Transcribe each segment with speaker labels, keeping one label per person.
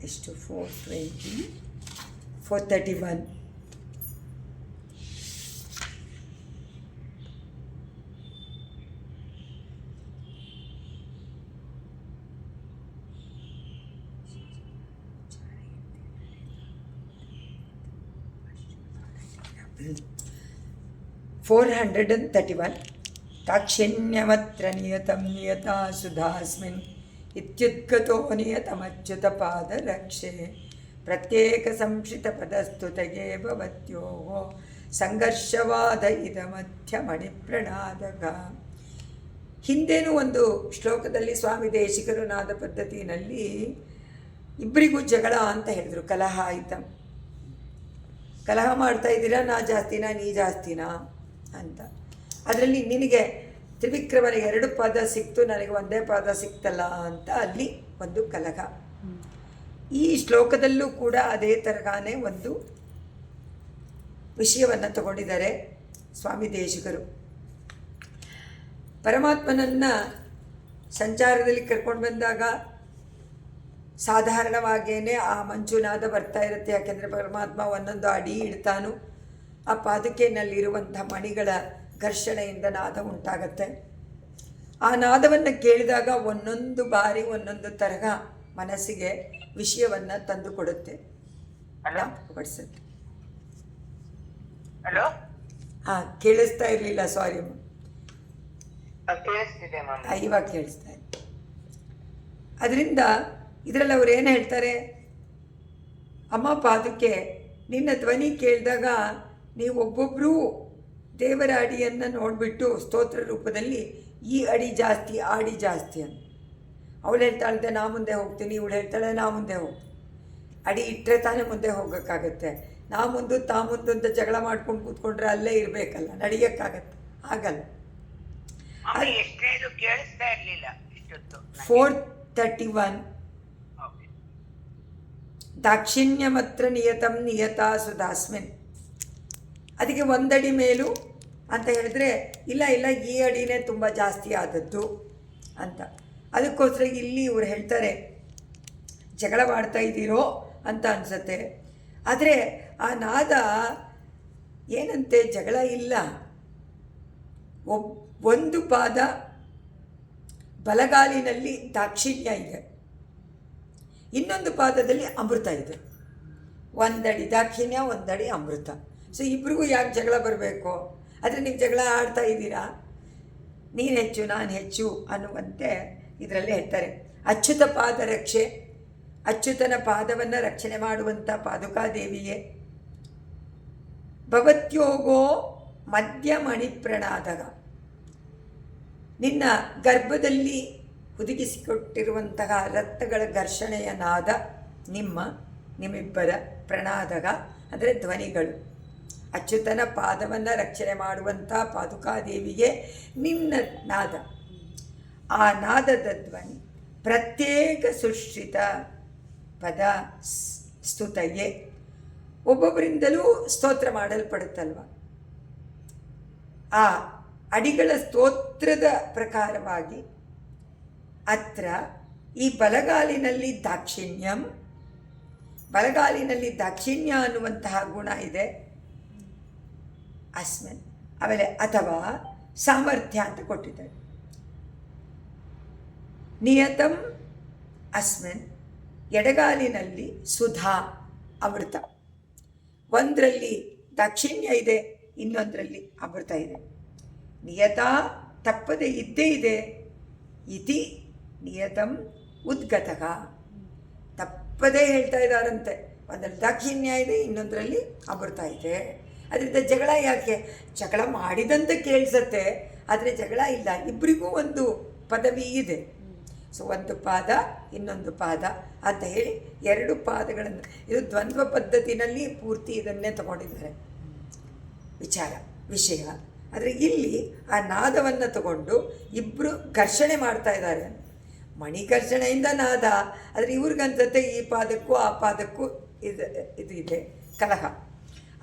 Speaker 1: ಎಷ್ಟು 420 431. $431 ತಾಕ್ಷಿಣ್ಯವತ್ರ ನಿಯತಂ ನಿಯತಾ ಸುಧಾಸ್ಮಿನ್ ಇತ್ಯುದ್ಗತೋ ನಿಯತಮಚ್ಯುತಪಾದ ರಕ್ಷೆ ಪ್ರತ್ಯೇಕ ಸಂಶಿತ ಪದಸ್ತುತಗೆ ಭವತ್ಯೋಃ ಸಂಘರ್ಷವಾದ ಇದ ಮಧ್ಯ ಮಣಿಪ್ರಣಾದಕ. ಹಿಂದೇನೂ ಒಂದು ಶ್ಲೋಕದಲ್ಲಿ ಸ್ವಾಮಿ ದೇಶಿಕರು ನಾದ ಪದ್ಧತಿಯಲ್ಲಿ ಇಬ್ಬರಿಗೂ ಜಗಳ ಅಂತ ಹೇಳಿದರು. ಕಲಹ ಆಯಿತಾ, ಕಲಹ ಮಾಡ್ತಾ ಇದ್ದೀರಾ, ನಾ ಜಾಸ್ತಿನಾ ನೀ ಜಾಸ್ತಿನಾ ಅಂತ. ಅದರಲ್ಲಿ ನಿನಗೆ ತ್ರಿವಿಕ್ರಮನಿಗೆ 2 ಪಾದ ಸಿಕ್ತು, ನನಗೆ ಒಂದೇ ಪಾದ ಸಿಕ್ತಲ್ಲ ಅಂತ ಅಲ್ಲಿ ಒಂದು ಕಲಹ. ಈ ಶ್ಲೋಕದಲ್ಲೂ ಕೂಡ ಅದೇ ತರಹನೇ ಒಂದು ವಿಷಯವನ್ನು ತಗೊಂಡಿದ್ದಾರೆ ಸ್ವಾಮಿ ದೇಶಿಕರು. ಪರಮಾತ್ಮನನ್ನು ಸಂಚಾರದಲ್ಲಿ ಕರ್ಕೊಂಡು ಬಂದಾಗ ಸಾಧಾರಣವಾಗೇ ಆ ಮಂಜುನಾದ ಬರ್ತಾ ಇರುತ್ತೆ. ಯಾಕೆಂದರೆ ಪರಮಾತ್ಮ ಒಂದೊಂದು ಅಡಿ ಇಡ್ತಾನು, ಆ ಪಾದುಕೆಯಲ್ಲಿರುವಂಥ ಮಣಿಗಳ ಘರ್ಷಣೆಯಿಂದ ನಾದ ಉಂಟಾಗತ್ತೆ. ಆ ನಾದವನ್ನು ಕೇಳಿದಾಗ ಒಂದೊಂದು ಬಾರಿ ಒಂದೊಂದು ತರಹ ಮನಸ್ಸಿಗೆ ವಿಷಯವನ್ನು ತಂದು ಕೊಡುತ್ತೆ. ಬಡಿಸುತ್ತೆ.
Speaker 2: ಹಲೋ,
Speaker 1: ಹಾಂ, ಕೇಳಿಸ್ತಾ ಇರಲಿಲ್ಲ, ಸಾರಿ ಅಮ್ಮ. ಇವಾಗ ಕೇಳಿಸ್ತಾ ಇದೆ. ಅದರಿಂದ ಇದರಲ್ಲಿ ಅವ್ರು ಏನು ಹೇಳ್ತಾರೆ, ಅಮ್ಮ ಪಾದುಕೆ ನಿನ್ನ ಧ್ವನಿ ಕೇಳಿದಾಗ ನೀವು ಒಬ್ಬೊಬ್ಬರೂ ದೇವರ ಅಡಿಯನ್ನು ನೋಡಿಬಿಟ್ಟು ಸ್ತೋತ್ರ ರೂಪದಲ್ಲಿ ಈ ಅಡಿ ಜಾಸ್ತಿ ಆ ಅಡಿ ಜಾಸ್ತಿ ಅಂತ. ಅವಳು ಹೇಳ್ತಾಳೆ ನಾ ಮುಂದೆ ಹೋಗ್ತೀನಿ, ಇವಳು ಹೇಳ್ತಾಳೆ ನಾ ಮುಂದೆ ಹೋಗ್ತೀನಿ. ಅಡಿ ಇಟ್ಟರೆ ತಾನೇ ಮುಂದೆ ಹೋಗೋಕ್ಕಾಗತ್ತೆ. ನಾ ಮುಂದೆ ತಾ ಮುಂದೆ ಅಂತ ಜಗಳ ಮಾಡ್ಕೊಂಡು ಕೂತ್ಕೊಂಡ್ರೆ ಅಲ್ಲೇ ಇರಬೇಕಲ್ಲ, ನಡೆಯೋಕ್ಕಾಗತ್ತೆ, ಆಗಲ್ಲ. 431 ದಾಕ್ಷಿಣ್ಯಮತ್ರ ನಿಯತಂ ನಿಯತಾ ಸುಧಾಸ್ಮಿನ್. ಅದಕ್ಕೆ 1 ಅಡಿ ಮೇಲೂ ಅಂತ ಹೇಳಿದ್ರೆ ಇಲ್ಲ ಈ ಅಡಿನೇ ತುಂಬ ಜಾಸ್ತಿ ಆದದ್ದು ಅಂತ. ಅದಕ್ಕೋಸ್ಕರ ಇಲ್ಲಿ ಇವ್ರು ಹೇಳ್ತಾರೆ ಜಗಳ ಮಾಡ್ತಾ ಇದ್ದೀರೋ ಅಂತ ಅನಿಸುತ್ತೆ. ಆದರೆ ಆ ನಾದ ಏನಂತೆ, ಜಗಳ ಇಲ್ಲ. ಒಂದು ಪಾದ ಬಲಗಾಲಿನಲ್ಲಿ ದಾಕ್ಷಿಣ್ಯ ಇದೆ, ಇನ್ನೊಂದು ಪಾದದಲ್ಲಿ ಅಮೃತ ಇದೆ. 1 ಅಡಿ ದಾಕ್ಷಿಣ್ಯ, 1 ಅಡಿ ಅಮೃತ. ಸೊ ಇಬ್ರಿಗೂ ಯಾಕೆ ಜಗಳ ಬರಬೇಕು? ಆದರೆ ನೀವು ಜಗಳ ಆಡ್ತಾ ಇದ್ದೀರಾ, ನೀನು ಹೆಚ್ಚು ನಾನು ಹೆಚ್ಚು ಅನ್ನುವಂತೆ ಇದರಲ್ಲಿ ಹೇಳ್ತಾರೆ. ಅಚ್ಯುತ ಪಾದ ರಕ್ಷೆ, ಅಚ್ಯುತನ ಪಾದವನ್ನು ರಕ್ಷಣೆ ಮಾಡುವಂಥ ಪಾದುಕಾದೇವಿಯೇ. ಭವತ್ಯೋಗೋ ಮಧ್ಯಮಣಿ ಪ್ರಣಾದಗ, ನಿನ್ನ ಗರ್ಭದಲ್ಲಿ ಹುದುಗಿಸಿಕೊಟ್ಟಿರುವಂತಹ ರತ್ನಗಳ ಘರ್ಷಣೆಯ ನಾದ ನಿಮ್ಮಿಬ್ಬರ ಪ್ರಣಾದಗ ಅಂದರೆ ಧ್ವನಿಗಳು. ಅಚ್ಯುತನ ಪಾದವನ್ನು ರಕ್ಷಣೆ ಮಾಡುವಂಥ ಪಾದುಕಾದೇವಿಗೆ ನಿನ್ನ ನಾದ, ಆ ನಾದದ ಧ್ವನಿ ಪ್ರತ್ಯೇಕ ಸುಶ್ರಿತ ಪದ ಸ್ತುತಯೇ, ಒಬ್ಬೊಬ್ಬರಿಂದಲೂ ಸ್ತೋತ್ರ ಮಾಡಲ್ಪಡುತ್ತಲ್ವ. ಆ ಅಡಿಗಳ ಸ್ತೋತ್ರದ ಪ್ರಕಾರವಾಗಿ ಅತ್ರ ಈ ಬಲಗಾಲಿನಲ್ಲಿ ದಾಕ್ಷಿಣ್ಯಂ, ಬಲಗಾಲಿನಲ್ಲಿ ದಾಕ್ಷಿಣ್ಯ ಅನ್ನುವಂತಹ ಗುಣ ಇದೆ. ಅಸ್ಮಿನ್ ಆಮೇಲೆ ಅಥವಾ ಸಾಮರ್ಥ್ಯ ಅಂತ ಕೊಟ್ಟಿದ್ದಾರೆ. ನಿಯತಂ ಅಸ್ಮಿನ್, ಎಡಗಾಲಿನಲ್ಲಿ ಸುಧಾ ಅಮೃತ. ಒಂದರಲ್ಲಿ ದಾಕ್ಷಿಣ್ಯ ಇದೆ, ಇನ್ನೊಂದರಲ್ಲಿ ಅಮೃತ ಇದೆ. ನಿಯತಾ ತಪ್ಪದೆ ಇದ್ದೇ ಇದೆ. ಇತಿ ನಿಯತಂ ಉದ್ಗತಕ, ತಪ್ಪದೇ ಹೇಳ್ತಾ ಇದ್ದಾರಂತೆ. ಒಂದರಲ್ಲಿ ದಾಕ್ಷಿಣ್ಯ ಇದೆ, ಇನ್ನೊಂದರಲ್ಲಿ ಅಮೃತ ಇದೆ. ಅದರಿಂದ ಜಗಳ ಯಾಕೆ? ಜಗಳ ಮಾಡಿದಂತೆ ಕೇಳಿಸತ್ತೆ, ಆದರೆ ಜಗಳ ಇಲ್ಲ. ಇಬ್ಬರಿಗೂ ಒಂದು ಪದವಿ ಇದೆ. ಸೊ ಒಂದು ಪಾದ ಇನ್ನೊಂದು ಪಾದ ಅಂತ ಹೇಳಿ 2 ಪಾದಗಳನ್ನು, ಇದು ದ್ವಂದ್ವ ಪದ್ಧತಿನಲ್ಲಿ ಪೂರ್ತಿ ಇದನ್ನೇ ತಗೊಂಡಿದ್ದಾರೆ ವಿಷಯ. ಆದರೆ ಇಲ್ಲಿ ಆ ನಾದವನ್ನು ತಗೊಂಡು ಇಬ್ಬರು ಘರ್ಷಣೆ ಮಾಡ್ತಾ ಇದ್ದಾರೆ. ಮಣಿ ಘರ್ಷಣೆಯಿಂದ ನಾದ, ಆದರೆ ಇವ್ರಿಗನ್ಸುತ್ತೆ ಈ ಪಾದಕ್ಕೂ ಆ ಪಾದಕ್ಕೂ ಇದು ಇದೆ ಕಲಹ.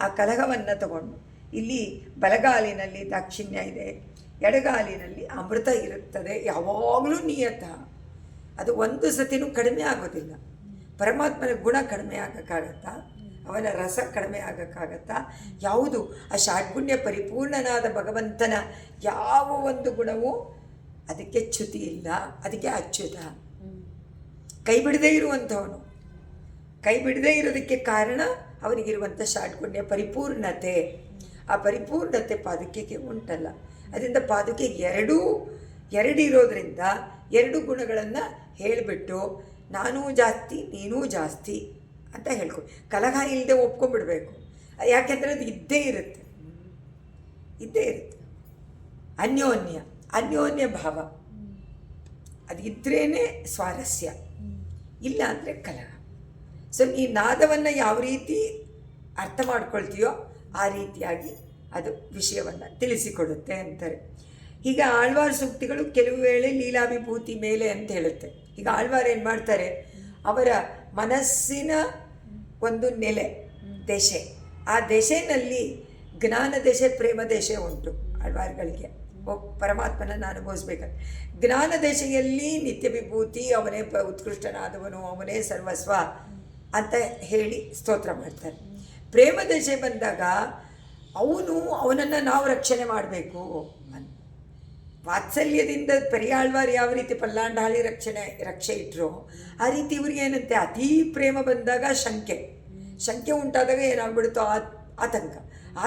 Speaker 1: ಆ ಕಲಹವನ್ನು ತಗೊಂಡು ಇಲ್ಲಿ ಬಲಗಾಲಿನಲ್ಲಿ ದಾಕ್ಷಿಣ್ಯ ಇದೆ, ಎಡಗಾಲಿನಲ್ಲಿ ಅಮೃತ ಇರುತ್ತದೆ. ಯಾವಾಗಲೂ ನಿಯತ, ಅದು ಒಂದು ಸತಿನೂ ಕಡಿಮೆ ಆಗೋದಿಲ್ಲ. ಪರಮಾತ್ಮನ ಗುಣ ಕಡಿಮೆ ಆಗೋಕ್ಕಾಗತ್ತಾ? ಅವನ ರಸ ಕಡಿಮೆ ಆಗೋಕ್ಕಾಗತ್ತಾ? ಯಾವುದು ಆ ಷಾಡ್ಗುಣ್ಯ ಪರಿಪೂರ್ಣನಾದ ಭಗವಂತನ ಯಾವ ಒಂದು ಗುಣವೂ ಅದಕ್ಕೆ ಚ್ಯುತಿ ಇಲ್ಲ, ಅದಕ್ಕೆ ಅಚ್ಯುತ. ಕೈ ಬಿಡದೇ ಇರುವಂಥವನು, ಕೈ ಬಿಡದೇ ಇರೋದಕ್ಕೆ ಕಾರಣ ಅವನಿಗಿರುವಂಥ ಷಾಡ್ಗುಣ್ಯ ಪರಿಪೂರ್ಣತೆ. ಆ ಪರಿಪೂರ್ಣತೆ ಪಾದುಕೆಗೆ ಉಂಟಲ್ಲ. ಅದರಿಂದ ಪಾದುಕೆ ಎರಡು ಇರೋದ್ರಿಂದ ಎರಡು ಗುಣಗಳನ್ನು ಹೇಳಿಬಿಟ್ಟು ನಾನೂ ಜಾಸ್ತಿ ನೀನೂ ಜಾಸ್ತಿ ಅಂತ ಹೇಳ್ಕೊ, ಕಲಹ ಇಲ್ಲದೆ ಒಪ್ಕೊಂಡ್ಬಿಡ್ಬೇಕು. ಯಾಕೆಂದರೆ ಅದು ಇದ್ದೇ ಇರುತ್ತೆ. ಅನ್ಯೋನ್ಯ ಭಾವ ಅದು ಇದ್ರೇ ಸ್ವಾರಸ್ಯ, ಇಲ್ಲ ಅಂದರೆ ಕಲಹ. ಸೊ ಈ ನಾದವನ್ನು ಯಾವ ರೀತಿ ಅರ್ಥ ಮಾಡ್ಕೊಳ್ತೀಯೋ ಆ ರೀತಿಯಾಗಿ ಅದು ವಿಷಯವನ್ನು ತಿಳಿಸಿಕೊಡುತ್ತೆ ಅಂತಾರೆ. ಈಗ ಆಳ್ವಾರ್ ಸೂಕ್ತಿಗಳು ಕೆಲವು ವೇಳೆ ಲೀಲಾವಿಭೂತಿ ಮೇಲೆ ಅಂತ ಹೇಳುತ್ತೆ. ಈಗ ಆಳ್ವಾರ್ ಏನು ಮಾಡ್ತಾರೆ, ಅವರ ಮನಸ್ಸಿನ ಒಂದು ನೆಲೆ ದೆಸೆ, ಆ ದೆಸೆಯಲ್ಲಿ ಜ್ಞಾನ ದೆಸೆ ಪ್ರೇಮ ದೆಸೆ ಉಂಟು ಆಳ್ವಾರ್ಗಳಿಗೆ. ಪರಮಾತ್ಮನನ್ನು ಅನುಭವಿಸ್ಬೇಕಾದ್ರೆ ಜ್ಞಾನ ದೆಸೆಯಲ್ಲಿ ನಿತ್ಯ ವಿಭೂತಿ, ಅವನೇ ಉತ್ಕೃಷ್ಟನಾದವನು, ಅವನೇ ಸರ್ವಸ್ವ ಅಂತ ಹೇಳಿ ಸ್ತೋತ್ರ ಮಾಡ್ತಾರೆ. ಪ್ರೇಮ ದೆಸೆ ಬಂದಾಗ ಅವನನ್ನು ನಾವು ರಕ್ಷಣೆ ಮಾಡಬೇಕು. ವಾತ್ಸಲ್ಯದಿಂದ ಪೆರಿಯಾಳ್ವಾರ್ ಯಾವ ರೀತಿ ಪಲ್ಲಾಂಡಾಳಿ ರಕ್ಷೆ ಇಟ್ಟರು, ಆ ರೀತಿ ಇವ್ರಿಗೆ ಏನಂತೆ ಅತೀ ಪ್ರೇಮ ಬಂದಾಗ ಶಂಕೆ ಉಂಟಾದಾಗ ಏನಾಗ್ಬಿಡುತ್ತೋ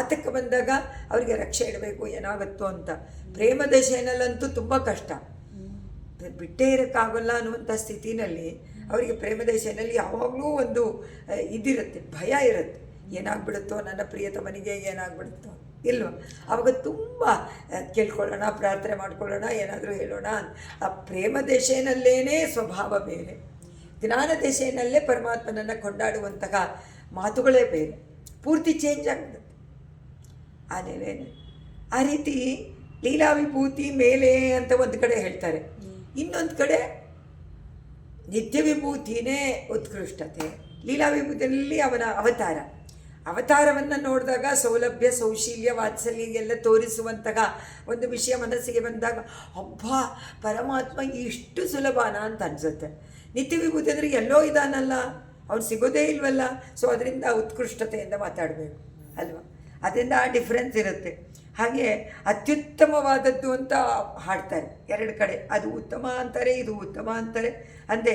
Speaker 1: ಆತಂಕ ಬಂದಾಗ ಅವರಿಗೆ ರಕ್ಷೆ ಇಡಬೇಕು, ಏನಾಗುತ್ತೋ ಅಂತ. ಪ್ರೇಮ ದಶೆನಲ್ಲಂತೂ ತುಂಬ ಕಷ್ಟ, ಬಿಟ್ಟೇ ಇರೋಕ್ಕಾಗಲ್ಲ ಅನ್ನುವಂಥ ಸ್ಥಿತಿನಲ್ಲಿ ಅವರಿಗೆ ಪ್ರೇಮ ದಶೆಯಲ್ಲಿ ಯಾವಾಗಲೂ ಒಂದು ಇದಿರುತ್ತೆ, ಭಯ ಇರುತ್ತೆ. ಏನಾಗ್ಬಿಡುತ್ತೋ, ನನ್ನ ಪ್ರಿಯತಮನಿಗೆ ಏನಾಗ್ಬಿಡುತ್ತೋ ಇಲ್ವ. ಆವಾಗ ತುಂಬ ಕೇಳ್ಕೊಳ್ಳೋಣ, ಪ್ರಾರ್ಥನೆ ಮಾಡ್ಕೊಳ್ಳೋಣ, ಏನಾದರೂ ಹೇಳೋಣ. ಆ ಪ್ರೇಮ ದಶೆನಲ್ಲೇ ಸ್ವಭಾವ ಬೇರೆ, ಜ್ಞಾನ ದಶೆನಲ್ಲೇ ಪರಮಾತ್ಮನನ್ನು ಕೊಂಡಾಡುವಂತಹ ಮಾತುಗಳೇ ಬೇರೆ, ಪೂರ್ತಿ ಚೇಂಜ್ ಆಗ್ಬಿಡುತ್ತೆ ಆ ನೆಲೆನೇ. ಆ ರೀತಿ ಲೀಲಾವಿಭೂತಿ ಮೇಲೆ ಅಂತ ಒಂದು ಕಡೆ ಹೇಳ್ತಾರೆ, ಇನ್ನೊಂದು ಕಡೆ ನಿತ್ಯ ವಿಭೂತಿನೇ ಉತ್ಕೃಷ್ಟತೆ. ಲೀಲಾವಿಭೂತಿಯಲ್ಲಿ ಅವನ ಅವತಾರವನ್ನು ನೋಡಿದಾಗ ಸೌಲಭ್ಯ, ಸೌಶೀಲ್ಯ, ವಾತ್ಸಲ್ಯ ಎಲ್ಲ ತೋರಿಸುವಂತಹ ಒಂದು ವಿಷಯ ಮನಸ್ಸಿಗೆ ಬಂದಾಗ ಅಬ್ಬಾ ಪರಮಾತ್ಮ ಇಷ್ಟು ಸುಲಭನಾ ಅಂತ ಅನಿಸುತ್ತೆ. ನಿತ್ಯ ವಿಭೂತಿ ಅಂದರೆ ಎಲ್ಲೋ ಇದಾನಲ್ಲ, ಅವ್ನು ಸಿಗೋದೇ ಇಲ್ವಲ್ಲ. ಸೊ ಅದರಿಂದ ಉತ್ಕೃಷ್ಟತೆಯಿಂದ ಮಾತಾಡಬೇಕು ಅಲ್ವಾ, ಅದರಿಂದ ಆ ಡಿಫ್ರೆನ್ಸ್ ಇರುತ್ತೆ. ಹಾಗೆ ಅತ್ಯುತ್ತಮವಾದದ್ದು ಅಂತ ಹಾಡ್ತಾರೆ ಎರಡು ಕಡೆ, ಅದು ಉತ್ತಮ ಅಂತಾರೆ, ಇದು ಉತ್ತಮ ಅಂತಾರೆ. ಅಂದರೆ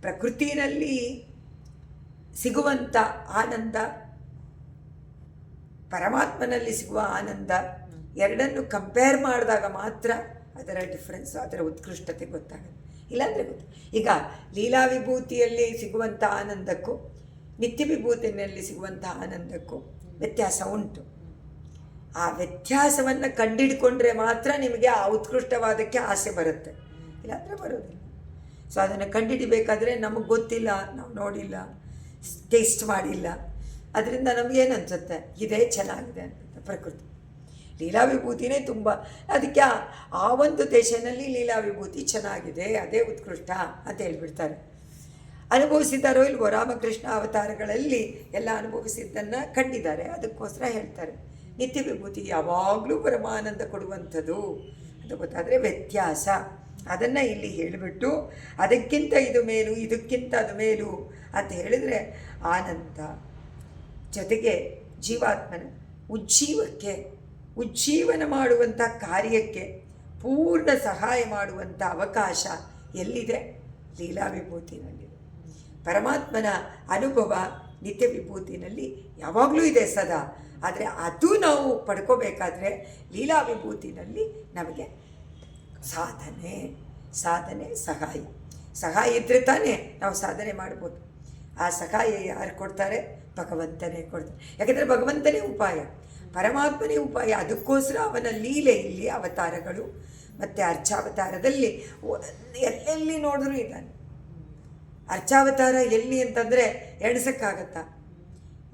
Speaker 1: ಪ್ರಕೃತಿಯಲ್ಲಿ ಸಿಗುವಂಥ ಆನಂದ, ಪರಮಾತ್ಮನಲ್ಲಿ ಸಿಗುವ ಆನಂದ, ಎರಡನ್ನು ಕಂಪೇರ್ ಮಾಡಿದಾಗ ಮಾತ್ರ ಅದರ ಡಿಫ್ರೆನ್ಸ್, ಅದರ ಉತ್ಕೃಷ್ಟತೆ ಗೊತ್ತಾಗುತ್ತೆ. ಇಲ್ಲಾಂದರೆ ಈಗ ಲೀಲಾವಿಭೂತಿಯಲ್ಲಿ ಸಿಗುವಂಥ ಆನಂದಕ್ಕೂ ನಿತ್ಯ ವಿಭೂತಿಯಲ್ಲಿ ಸಿಗುವಂಥ ಆನಂದಕ್ಕೂ ವ್ಯತ್ಯಾಸ ಉಂಟು. ಆ ವ್ಯತ್ಯಾಸವನ್ನು ಕಂಡಿಡ್ಕೊಂಡ್ರೆ ಮಾತ್ರ ನಿಮಗೆ ಆ ಉತ್ಕೃಷ್ಟವಾದಕ್ಕೆ ಆಸೆ ಬರುತ್ತೆ, ಇಲ್ಲಾಂದರೆ ಬರೋದಿಲ್ಲ. ಸೊ ಅದನ್ನು ಕಂಡುಹಿಡಿಬೇಕಾದ್ರೆ ನಮಗೆ ಗೊತ್ತಿಲ್ಲ, ನಾವು ನೋಡಿಲ್ಲ, ಟೇಸ್ಟ್ ಮಾಡಿಲ್ಲ. ಅದರಿಂದ ನಮಗೇನು ಅನಿಸುತ್ತೆ, ಇದೇ ಚೆನ್ನಾಗಿದೆ ಅಂತ. ಪ್ರಕೃತಿ ಲೀಲಾವಿಭೂತಿನೇ ತುಂಬ, ಅದಕ್ಕೆ ಆ ಒಂದು ದೇಶದಲ್ಲಿ ಲೀಲಾವಿಭೂತಿ ಚೆನ್ನಾಗಿದೆ, ಅದೇ ಉತ್ಕೃಷ್ಟ ಅಂತ ಹೇಳ್ಬಿಡ್ತಾರೆ. ಅನುಭವಿಸಿದ್ದಾರೋ ಇಲ್ವೋ, ರಾಮಕೃಷ್ಣ ಅವತಾರಗಳಲ್ಲಿ ಎಲ್ಲ ಅನುಭವಿಸಿದ್ದನ್ನು ಕಂಡಿದ್ದಾರೆ, ಅದಕ್ಕೋಸ್ಕರ ಹೇಳ್ತಾರೆ. ನಿತ್ಯ ವಿಭೂತಿ ಯಾವಾಗಲೂ ಪರಮಾನಂದ ಕೊಡುವಂಥದ್ದು ಅಂತ ಗೊತ್ತಾದರೆ ವ್ಯತ್ಯಾಸ, ಅದನ್ನು ಇಲ್ಲಿ ಹೇಳಿಬಿಟ್ಟು ಅದಕ್ಕಿಂತ ಇದು ಮೇಲು, ಇದಕ್ಕಿಂತ ಅದು ಮೇಲು ಅಂತ ಹೇಳಿದರೆ ಆನಂದ ಜೊತೆಗೆ ಜೀವಾತ್ಮನ ಉಜ್ಜೀವನ ಮಾಡುವಂಥ ಕಾರ್ಯಕ್ಕೆ ಪೂರ್ಣ ಸಹಾಯ ಮಾಡುವಂಥ ಅವಕಾಶ ಎಲ್ಲಿದೆ? ಲೀಲಾವಿಭೂತಿನಲ್ಲಿ. ಪರಮಾತ್ಮನ ಅನುಭವ ನಿತ್ಯ ವಿಭೂತಿನಲ್ಲಿ ಯಾವಾಗಲೂ ಇದೆ ಸದಾ. ಆದರೆ ಅದು ನಾವು ಪಡ್ಕೋಬೇಕಾದ್ರೆ ಲೀಲಾವಿಭೂತಿನಲ್ಲಿ ನಮಗೆ ಸಾಧನೆ ಸಹಾಯ ಇದ್ದರೆ ತಾನೇ ನಾವು ಸಾಧನೆ ಮಾಡ್ಬೋದು. ಆ ಸಹಾಯ ಯಾರು ಕೊಡ್ತಾರೆ? ಭಗವಂತನೇ ಕೊಡ್ತಾರೆ. ಯಾಕೆಂದರೆ ಭಗವಂತನೇ ಉಪಾಯ, ಪರಮಾತ್ಮನೇ ಉಪಾಯ. ಅದಕ್ಕೋಸ್ಕರ ಅವನ ಲೀಲೆ ಇಲ್ಲಿ ಅವತಾರಗಳು ಮತ್ತು ಅರ್ಚಾವತಾರದಲ್ಲಿ ಎಲ್ಲೆಲ್ಲಿ ನೋಡಿದ್ರೂ ಇದ್ದಾನೆ. ಅರ್ಚಾವತಾರ ಎಲ್ಲಿ ಅಂತಂದರೆ ಎಣಿಸೋಕ್ಕಾಗತ್ತಾ?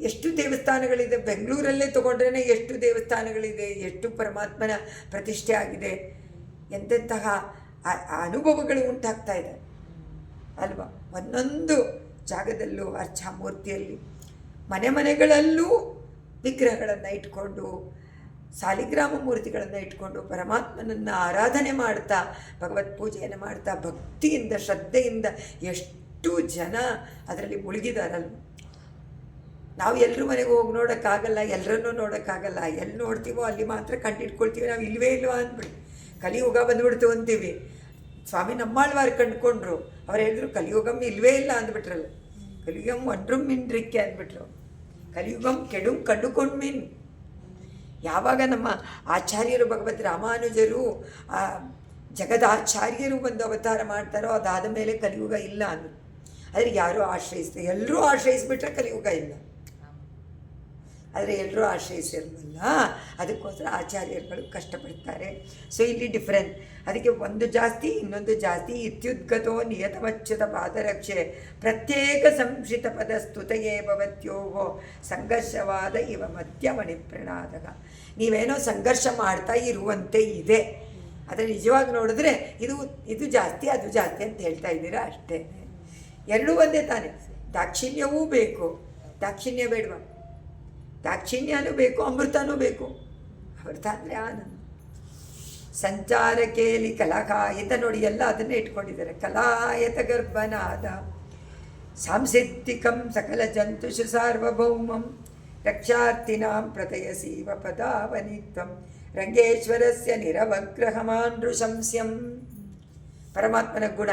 Speaker 1: ಎಷ್ಟು ದೇವಸ್ಥಾನಗಳಿದೆ, ಬೆಂಗಳೂರಲ್ಲೇ ತೊಗೊಂಡ್ರೇ ಎಷ್ಟು ದೇವಸ್ಥಾನಗಳಿದೆ, ಎಷ್ಟು ಪರಮಾತ್ಮನ ಪ್ರತಿಷ್ಠೆ ಆಗಿದೆ, ಎಂತೆಂತಹ ಅನುಭವಗಳು ಉಂಟಾಗ್ತಾ ಇದೆ ಅಲ್ವಾ. ಒಂದೊಂದು ಜಾಗದಲ್ಲೂ ಅರ್ಚಾಮೂರ್ತಿಯಲ್ಲಿ ಮನೆಗಳಲ್ಲೂ ವಿಗ್ರಹಗಳನ್ನು ಇಟ್ಕೊಂಡು, ಸಾಲಿಗ್ರಾಮ ಮೂರ್ತಿಗಳನ್ನು ಇಟ್ಕೊಂಡು ಪರಮಾತ್ಮನನ್ನು ಆರಾಧನೆ ಮಾಡ್ತಾ, ಭಗವತ್ ಪೂಜೆಯನ್ನು ಮಾಡ್ತಾ, ಭಕ್ತಿಯಿಂದ ಶ್ರದ್ಧೆಯಿಂದ ಎಷ್ಟು ಎಷ್ಟು ಜನ ಅದರಲ್ಲಿ ಮುಳುಗಿದಾರಲ್ವ. ನಾವು ಎಲ್ಲರೂ ಮನೆಗೆ ಹೋಗಿ ನೋಡೋಕ್ಕಾಗಲ್ಲ, ಎಲ್ಲರನ್ನೂ ನೋಡೋಕ್ಕಾಗಲ್ಲ. ಎಲ್ಲಿ ನೋಡ್ತೀವೋ ಅಲ್ಲಿ ಮಾತ್ರ ಕಂಡಿಟ್ಕೊಳ್ತೀವಿ. ನಾವು ಇಲ್ವೇ ಇಲ್ವಾ ಅಂದ್ಬಿಡಿ. ಕಲಿಯುಗ ಬಂದ್ಬಿಡ್ತು ಅಂತೀವಿ. ಸ್ವಾಮಿ ನಮ್ಮಾಳ್ವಾರು ಕಂಡುಕೊಂಡ್ರು. ಅವ್ರು ಹೇಳಿದ್ರು ಕಲಿಯುಗಮ್ ಇಲ್ವೇ ಇಲ್ಲ ಅಂದ್ಬಿಟ್ರಲ್ಲ. ಕಲಿಯುಗಮ್ ಒಂಡ್ರು ಮಿನ್ರಿಕ್ಕೆ ಅಂದ್ಬಿಟ್ರು. ಕಲಿಯುಗಮ್ ಕೆಡುಂ ಕಂಡುಕೊಂಡು ಮೀನ್. ಯಾವಾಗ ನಮ್ಮ ಆಚಾರ್ಯರು ಭಗವದ್ ರಾಮಾನುಜರು ಜಗದಾಚಾರ್ಯರು ಬಂದು ಅವತಾರ ಮಾಡ್ತಾರೋ ಅದಾದ ಮೇಲೆ ಕಲಿಯುಗ ಇಲ್ಲ ಅಂದರು. ಆದರೆ ಯಾರೂ ಆಶ್ರಯಿಸ್ತಾರೆ, ಎಲ್ಲರೂ ಆಶ್ರಯಿಸಿಬಿಟ್ರೆ ಕಲಿಯುಗ ಇಲ್ಲ. ಆದರೆ ಎಲ್ಲರೂ ಆಶ್ರಯಿಸಿರಲ್ಲ, ಅದಕ್ಕೋಸ್ಕರ ಆಚಾರ್ಯರುಗಳು ಕಷ್ಟಪಡ್ತಾರೆ. ಸೊ ಇಲ್ಲಿ ಡಿಫ್ರೆನ್ಸ್. ಅದಕ್ಕೆ ಒಂದು ಜಾಸ್ತಿ ಇನ್ನೊಂದು ಜಾಸ್ತಿ. ಇತ್ಯುದ್ಗತೋ ನಿಯತಮಚ್ಯುತ ಪಾದರಕ್ಷೆ ಪ್ರತ್ಯೇಕ ಸಂಶಿತ ಪದ ಸ್ತುತಯೇ ಭವತ್ಯೋಗೋ ಸಂಘರ್ಷವಾದ ಇವ ಮಧ್ಯಮಣಿ ಪ್ರಣಾದಕ. ನೀವೇನೋ ಸಂಘರ್ಷ ಮಾಡ್ತಾ ಇರುವಂತೆ ಇದೆ, ಆದರೆ ನಿಜವಾಗಿ ನೋಡಿದ್ರೆ ಇದು ಜಾಸ್ತಿ ಅದು ಜಾಸ್ತಿ ಅಂತ ಹೇಳ್ತಾ ಇದ್ದೀರಾ ಅಷ್ಟೇ. ಎರಡೂ ಒಂದೇ ತಾನೆ. ದಾಕ್ಷಿಣ್ಯವೂ ಬೇಕು, ದಾಕ್ಷಿಣ್ಯ ಬೇಡವಾ? ದಾಕ್ಷಿಣ್ಯನೂ ಬೇಕು, ಅಮೃತನೂ ಬೇಕು. ಅಮೃತ ಅಂದರೆ ಆನಂದ. ಸಂಚಾರ ಕೇಲಿ ಕಲಾಕಾಯತ ನೋಡಿ, ಎಲ್ಲ ಅದನ್ನೇ ಇಟ್ಕೊಂಡಿದ್ದಾರೆ. ಕಲಾಯತ ಗರ್ಭನಾದ ಸಾಂಸಿದ್ಧಿಕಂ ಸಕಲ ಜಂತುಷು ಸಾರ್ವಭೌಮಂ ರಕ್ಷಾರ್ಥಿನಾಂ ಪ್ರತಯಸೀವ ಪದಾವನಿತ್ವಂ ರಂಗೇಶ್ವರಸ್ಯ ನಿರವಗ್ರಹಮಾನೃಶಂಸ್ಯಂ. ಪರಮಾತ್ಮನ ಗುಣ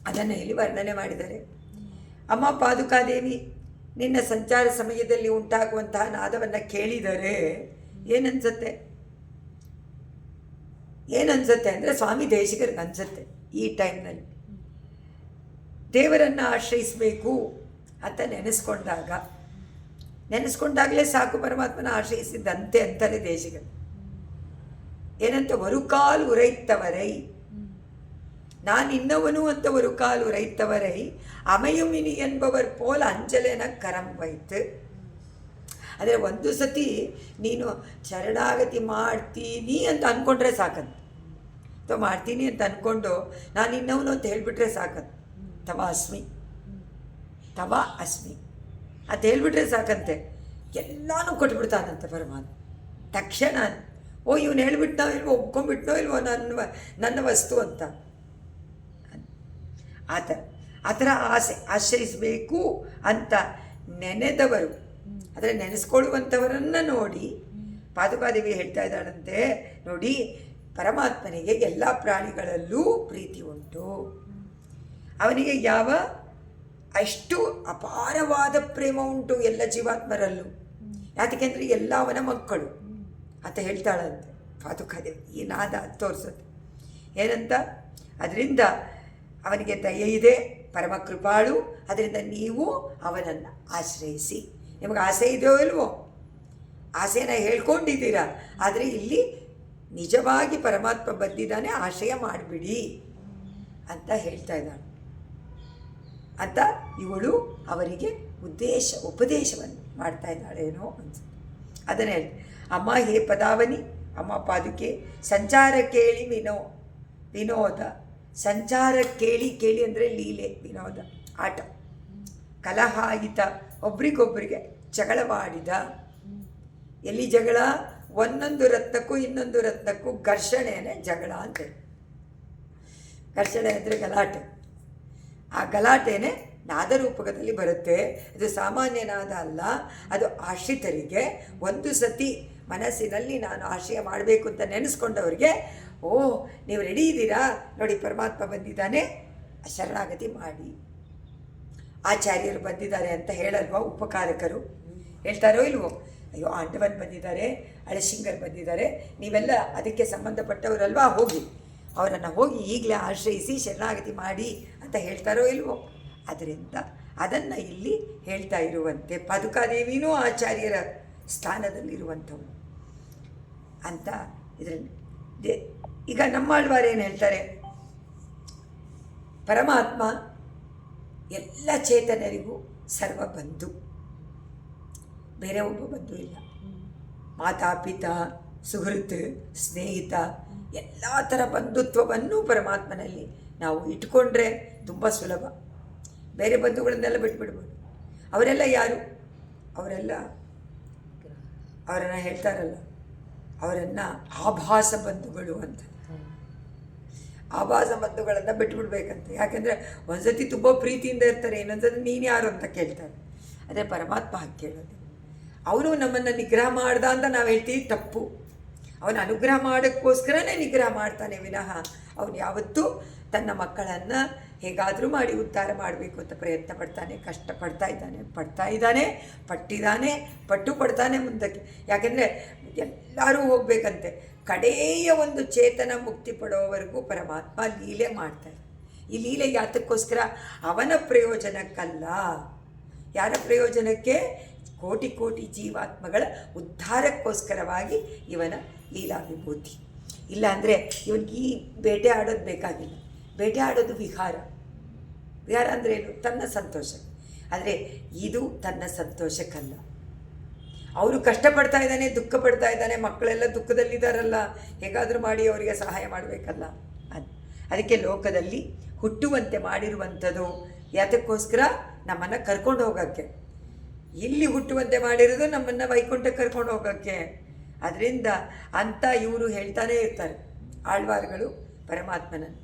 Speaker 1: ಅದನ್ನು ಇಲ್ಲಿ ವರ್ಣನೆ ಮಾಡಿದ್ದಾರೆ. ಅಮ್ಮ ಪಾದುಕಾದೇವಿ, ನಿನ್ನ ಸಂಚಾರ ಸಮಯದಲ್ಲಿ ಉಂಟಾಗುವಂತಹ ನಾದವನ್ನು ಕೇಳಿದರೆ ಏನನ್ಸುತ್ತೆ? ಅಂದರೆ ಸ್ವಾಮಿ ದೇಶಿಕರಿಗೆ ಅನಿಸುತ್ತೆ ಈ ಟೈಮ್ನಲ್ಲಿ ದೇವರನ್ನು ಆಶ್ರಯಿಸಬೇಕು ಅಂತ ನೆನೆಸ್ಕೊಂಡಾಗಲೇ ಸಾಕು, ಪರಮಾತ್ಮನ ಆಶ್ರಯಿಸಿದ್ದಂತೆ ಅಂತಾರೆ ದೇಶಿಕರು. ಏನಂತ? ವರುಕಾಲು ಉರೈತ್ತವರೈ, ನಾನು ಇನ್ನವನು ಅಂತ ವರುಕಾಲು ಉರೈತ್ತವರೈ ಅಮಯುಮಿನಿ ಎಂಬವರ್ ಪೋಲ ಅಂಜಲೆನ ಕರಂ ವೈತ್. ಆದರೆ ಒಂದು ಸತಿ ನೀನು ಶರಣಾಗತಿ ಮಾಡ್ತೀನಿ ಅಂತ ಅಂದ್ಕೊಂಡ್ರೆ ಸಾಕಂತ, ಅಥವಾ ಮಾಡ್ತೀನಿ ಅಂತ ಅಂದ್ಕೊಂಡು ನಾನು ಇನ್ನವನು ಅಂತ ಹೇಳಿಬಿಟ್ರೆ ಸಾಕಂತ. ತವ ಅಸ್ಮಿ ಅಂತ ಹೇಳಿಬಿಟ್ರೆ ಸಾಕಂತೆ, ಎಲ್ಲನೂ ಕೊಟ್ಬಿಡ್ತಾನಂತೆ ಪರಮಾತ್ಮ ತಕ್ಷಣ. ಇವನು ಹೇಳ್ಬಿಟ್ನೋ ಇಲ್ವೋ, ಒಪ್ಕೊಂಡ್ಬಿಟ್ನೋ ಇಲ್ವೋ ನನ್ನ ವಸ್ತು ಅಂತ. ಆ ಥರ ಆಶ್ರಯಿಸಬೇಕು ಅಂತ ನೆನೆದವರು, ಆದರೆ ನೆನೆಸ್ಕೊಳ್ಳುವಂಥವರನ್ನು ನೋಡಿ ಪಾದುಕಾದೇವಿ ಹೇಳ್ತಾ ಇದ್ದಾಳಂತೆ, ನೋಡಿ ಪರಮಾತ್ಮನಿಗೆ ಎಲ್ಲ ಪ್ರಾಣಿಗಳಲ್ಲೂ ಪ್ರೀತಿ ಉಂಟು. ಅವನಿಗೆ ಅಷ್ಟು ಅಪಾರವಾದ ಪ್ರೇಮ ಉಂಟು ಎಲ್ಲ ಜೀವಾತ್ಮರಲ್ಲೂ. ಯಾಕೆಂದರೆ ಎಲ್ಲ ಅವನ ಮಕ್ಕಳು ಅಂತ ಹೇಳ್ತಾಳಂತೆ ಪಾದುಕಾದೇವಿ. ಈ ನಾದ ತೋರಿಸುತ್ತೆ ಏನಂತ? ಅದರಿಂದ ಅವನಿಗೆ ದಯೆ ಇದೆ, ಪರಮ ಕೃಪಾಳು. ಅದರಿಂದ ನೀವು ಅವನನ್ನು ಆಶ್ರಯಿಸಿ. ನಿಮಗೆ ಆಸೆ ಇದೆಯೋ ಇಲ್ವೋ? ಆಸೆನ ಹೇಳ್ಕೊಂಡಿದ್ದೀರಾ, ಆದರೆ ಇಲ್ಲಿ ನಿಜವಾಗಿ ಪರಮಾತ್ಮ ಬಂದಿದ್ದಾನೆ, ಆಶ್ರಯ ಮಾಡಿಬಿಡಿ ಅಂತ ಹೇಳ್ತಾ ಇದ್ದಾಳೆ ಅಂತ ಇವಳು ಅವರಿಗೆ ಉಪದೇಶವನ್ನು ಮಾಡ್ತಾ ಇದ್ದಾಳೇನೋ ಅನ್ಸುತ್ತೆ. ಅದನ್ನೇ ಹೇಳಿ, ಅಮ್ಮ ಹೇ ಪದಾವನಿ, ಅಮ್ಮ ಪಾದುಕೆ, ಸಂಚಾರ ಕೇಳಿ ವಿನೋದ. ಸಂಚಾರ ಕೇಳಿ ಅಂದರೆ ಲೀಲೆ, ವಿನೋದ, ಆಟ. ಕಲಹಾಯಿತ, ಒಬ್ರಿಗೊಬ್ಬರಿಗೆ ಜಗಳವಾಡಿದ. ಎಲ್ಲಿ ಜಗಳ? ಒಂದೊಂದು ರತ್ನಕ್ಕೂ ಇನ್ನೊಂದು ರತ್ನಕ್ಕೂ ಘರ್ಷಣೆಯೇ ಜಗಳ ಅಂತೇಳಿ. ಘರ್ಷಣೆ ಅಂದರೆ ಗಲಾಟೆ. ಆ ಗಲಾಟೆನೇ ನಾದರೂಪಕದಲ್ಲಿ ಬರುತ್ತೆ. ಇದು ಸಾಮಾನ್ಯ ನಾದ ಅಲ್ಲ, ಅದು ಆಶ್ರಿತರಿಗೆ ಒಂದು ಸತಿ ಮನಸ್ಸಿನಲ್ಲಿ ನಾನು ಆಶ್ರಯ ಮಾಡಬೇಕು ಅಂತ ನೆನೆಸ್ಕೊಂಡವ್ರಿಗೆ, ನೀವು ರೆಡಿ ಇದ್ದೀರಾ ನೋಡಿ, ಪರಮಾತ್ಮ ಬಂದಿದ್ದಾನೆ, ಶರಣಾಗತಿ ಮಾಡಿ. ಆಚಾರ್ಯರು ಬಂದಿದ್ದಾರೆ ಅಂತ ಹೇಳಲ್ವ ಉಪಕಾರಕರು? ಹೇಳ್ತಾರೋ ಇಲ್ವೋ? ಅಯ್ಯೋ ಆಂಡವನ್ ಬಂದಿದ್ದಾರೆ, ಅಳಸಿಂಗರ್ ಬಂದಿದ್ದಾರೆ, ನೀವೆಲ್ಲ ಅದಕ್ಕೆ ಸಂಬಂಧಪಟ್ಟವರಲ್ವಾ, ಹೋಗಿ ಅವರನ್ನು ಹೋಗಿ ಈಗಲೇ ಆಶ್ರಯಿಸಿ ಶರಣಾಗತಿ ಮಾಡಿ ಅಂತ ಹೇಳ್ತಾರೋ ಇಲ್ವೋ? ಅದರಿಂದ ಅದನ್ನು ಇಲ್ಲಿ ಹೇಳ್ತಾ ಇರುವಂತೆ ಪಾದುಕಾದೇವಿನೂ ಆಚಾರ್ಯರ ಸ್ಥಾನದಲ್ಲಿರುವಂಥವು ಅಂತ ಇದರಲ್ಲಿ. ಈಗ ನಮ್ಮಾಳ್ವಾರು ಏನು ಹೇಳ್ತಾರೆ? ಪರಮಾತ್ಮ ಎಲ್ಲ ಚೇತನರಿಗೂ ಸರ್ವ ಬಂಧು, ಬೇರೆ ಒಬ್ಬ ಬಂಧು ಇಲ್ಲ. ಮಾತಾಪಿತಾ, ಸುಹೃತ್, ಸ್ನೇಹಿತ, ಎಲ್ಲ ಥರ ಬಂಧುತ್ವವನ್ನು ಪರಮಾತ್ಮನಲ್ಲಿ ನಾವು ಇಟ್ಕೊಂಡ್ರೆ ತುಂಬ ಸುಲಭ. ಬೇರೆ ಬಂಧುಗಳನ್ನೆಲ್ಲ ಬಿಟ್ಬಿಡ್ಬೋದು. ಅವರೆಲ್ಲ ಯಾರು? ಅವರನ್ನು ಹೇಳ್ತಾರಲ್ಲ, ಅವರನ್ನು ಆಭಾಸ ಬಂಧುಗಳು ಅಂತ. ಆಭಾಸ ಮದ್ದುಗಳನ್ನು ಬಿಟ್ಬಿಡ್ಬೇಕಂತೆ. ಯಾಕೆಂದರೆ ಒಂದ್ಸತಿ ತುಂಬ ಪ್ರೀತಿಯಿಂದ ಇರ್ತಾರೆ, ಇನ್ನೊಂದ್ಸತಿ ನೀನು ಯಾರು ಅಂತ ಕೇಳ್ತಾರೆ. ಅದೇ ಪರಮಾತ್ಮ ಹಾಗೆ ಕೇಳೋದು. ಅವನು ನಮ್ಮನ್ನು ನಿಗ್ರಹ ಮಾಡ್ದ ಅಂತ ನಾವು ಹೇಳ್ತೀವಿ, ತಪ್ಪು. ಅವನು ಅನುಗ್ರಹ ಮಾಡೋಕ್ಕೋಸ್ಕರನೇ ನಿಗ್ರಹ ಮಾಡ್ತಾನೆ ವಿನಃ ಅವನು ಯಾವತ್ತೂ ತನ್ನ ಮಕ್ಕಳನ್ನು ಹೇಗಾದರೂ ಮಾಡಿ ಉದ್ಧಾರ ಮಾಡಬೇಕು ಅಂತ ಪ್ರಯತ್ನ ಪಡ್ತಾನೆ, ಕಷ್ಟಪಡ್ತಾ ಇದ್ದಾನೆ, ಪಟ್ಟು ಪಡ್ತಾನೆ ಮುಂದಕ್ಕೆ. ಯಾಕೆಂದರೆ ಎಲ್ಲರೂ ಹೋಗಬೇಕಂತೆ. ಕಡೆಯ ಒಂದು ಚೇತನ ಮುಕ್ತಿ ಪಡೋವರೆಗೂ ಪರಮಾತ್ಮ ಲೀಲೆ ಮಾಡ್ತಾರೆ. ಈ ಲೀಲೆ ಯಾತಕ್ಕೋಸ್ಕರ? ಅವನ ಪ್ರಯೋಜನಕ್ಕಲ್ಲ. ಯಾರ ಪ್ರಯೋಜನಕ್ಕೆ? ಕೋಟಿ ಕೋಟಿ ಜೀವಾತ್ಮಗಳ ಉದ್ಧಾರಕ್ಕೋಸ್ಕರವಾಗಿ ಇವನ ಲೀಲಾ ವಿಭೂತಿ. ಇಲ್ಲಾಂದರೆ ಇವನಿಗೆ ಈ ಬೇಟೆ ಆಡೋದು ಬೇಕಾಗಿಲ್ಲ. ಬೇಟೆ ಆಡೋದು ವಿಹಾರ ಅಂದರೆ ಏನು? ತನ್ನ ಸಂತೋಷ. ಆದರೆ ಇದು ತನ್ನ ಸಂತೋಷಕ್ಕಲ್ಲ. ಅವರು ಕಷ್ಟಪಡ್ತಾ ಇದ್ದಾನೆ, ದುಃಖ ಪಡ್ತಾ ಇದ್ದಾನೆ, ಮಕ್ಕಳೆಲ್ಲ ದುಃಖದಲ್ಲಿದ್ದಾರಲ್ಲ, ಹೇಗಾದರೂ ಮಾಡಿ ಅವರಿಗೆ ಸಹಾಯ ಮಾಡಬೇಕಲ್ಲ. ಅದಕ್ಕೆ ಲೋಕದಲ್ಲಿ ಹುಟ್ಟುವಂತೆ ಮಾಡಿರುವಂಥದ್ದು ಯಾತಕ್ಕೋಸ್ಕರ? ನಮ್ಮನ್ನು ಕರ್ಕೊಂಡು ಹೋಗೋಕ್ಕೆ. ಇಲ್ಲಿ ಹುಟ್ಟುವಂತೆ ಮಾಡಿರೋದು ನಮ್ಮನ್ನು ವೈಕುಂಠಕ್ಕೆ ಕರ್ಕೊಂಡು ಹೋಗೋಕ್ಕೆ. ಅದರಿಂದ ಅಂತ ಇವರು ಹೇಳ್ತಾನೇ ಇರ್ತಾರೆ ಆಳ್ವಾರ್ಗಳು ಪರಮಾತ್ಮನನ್ನು.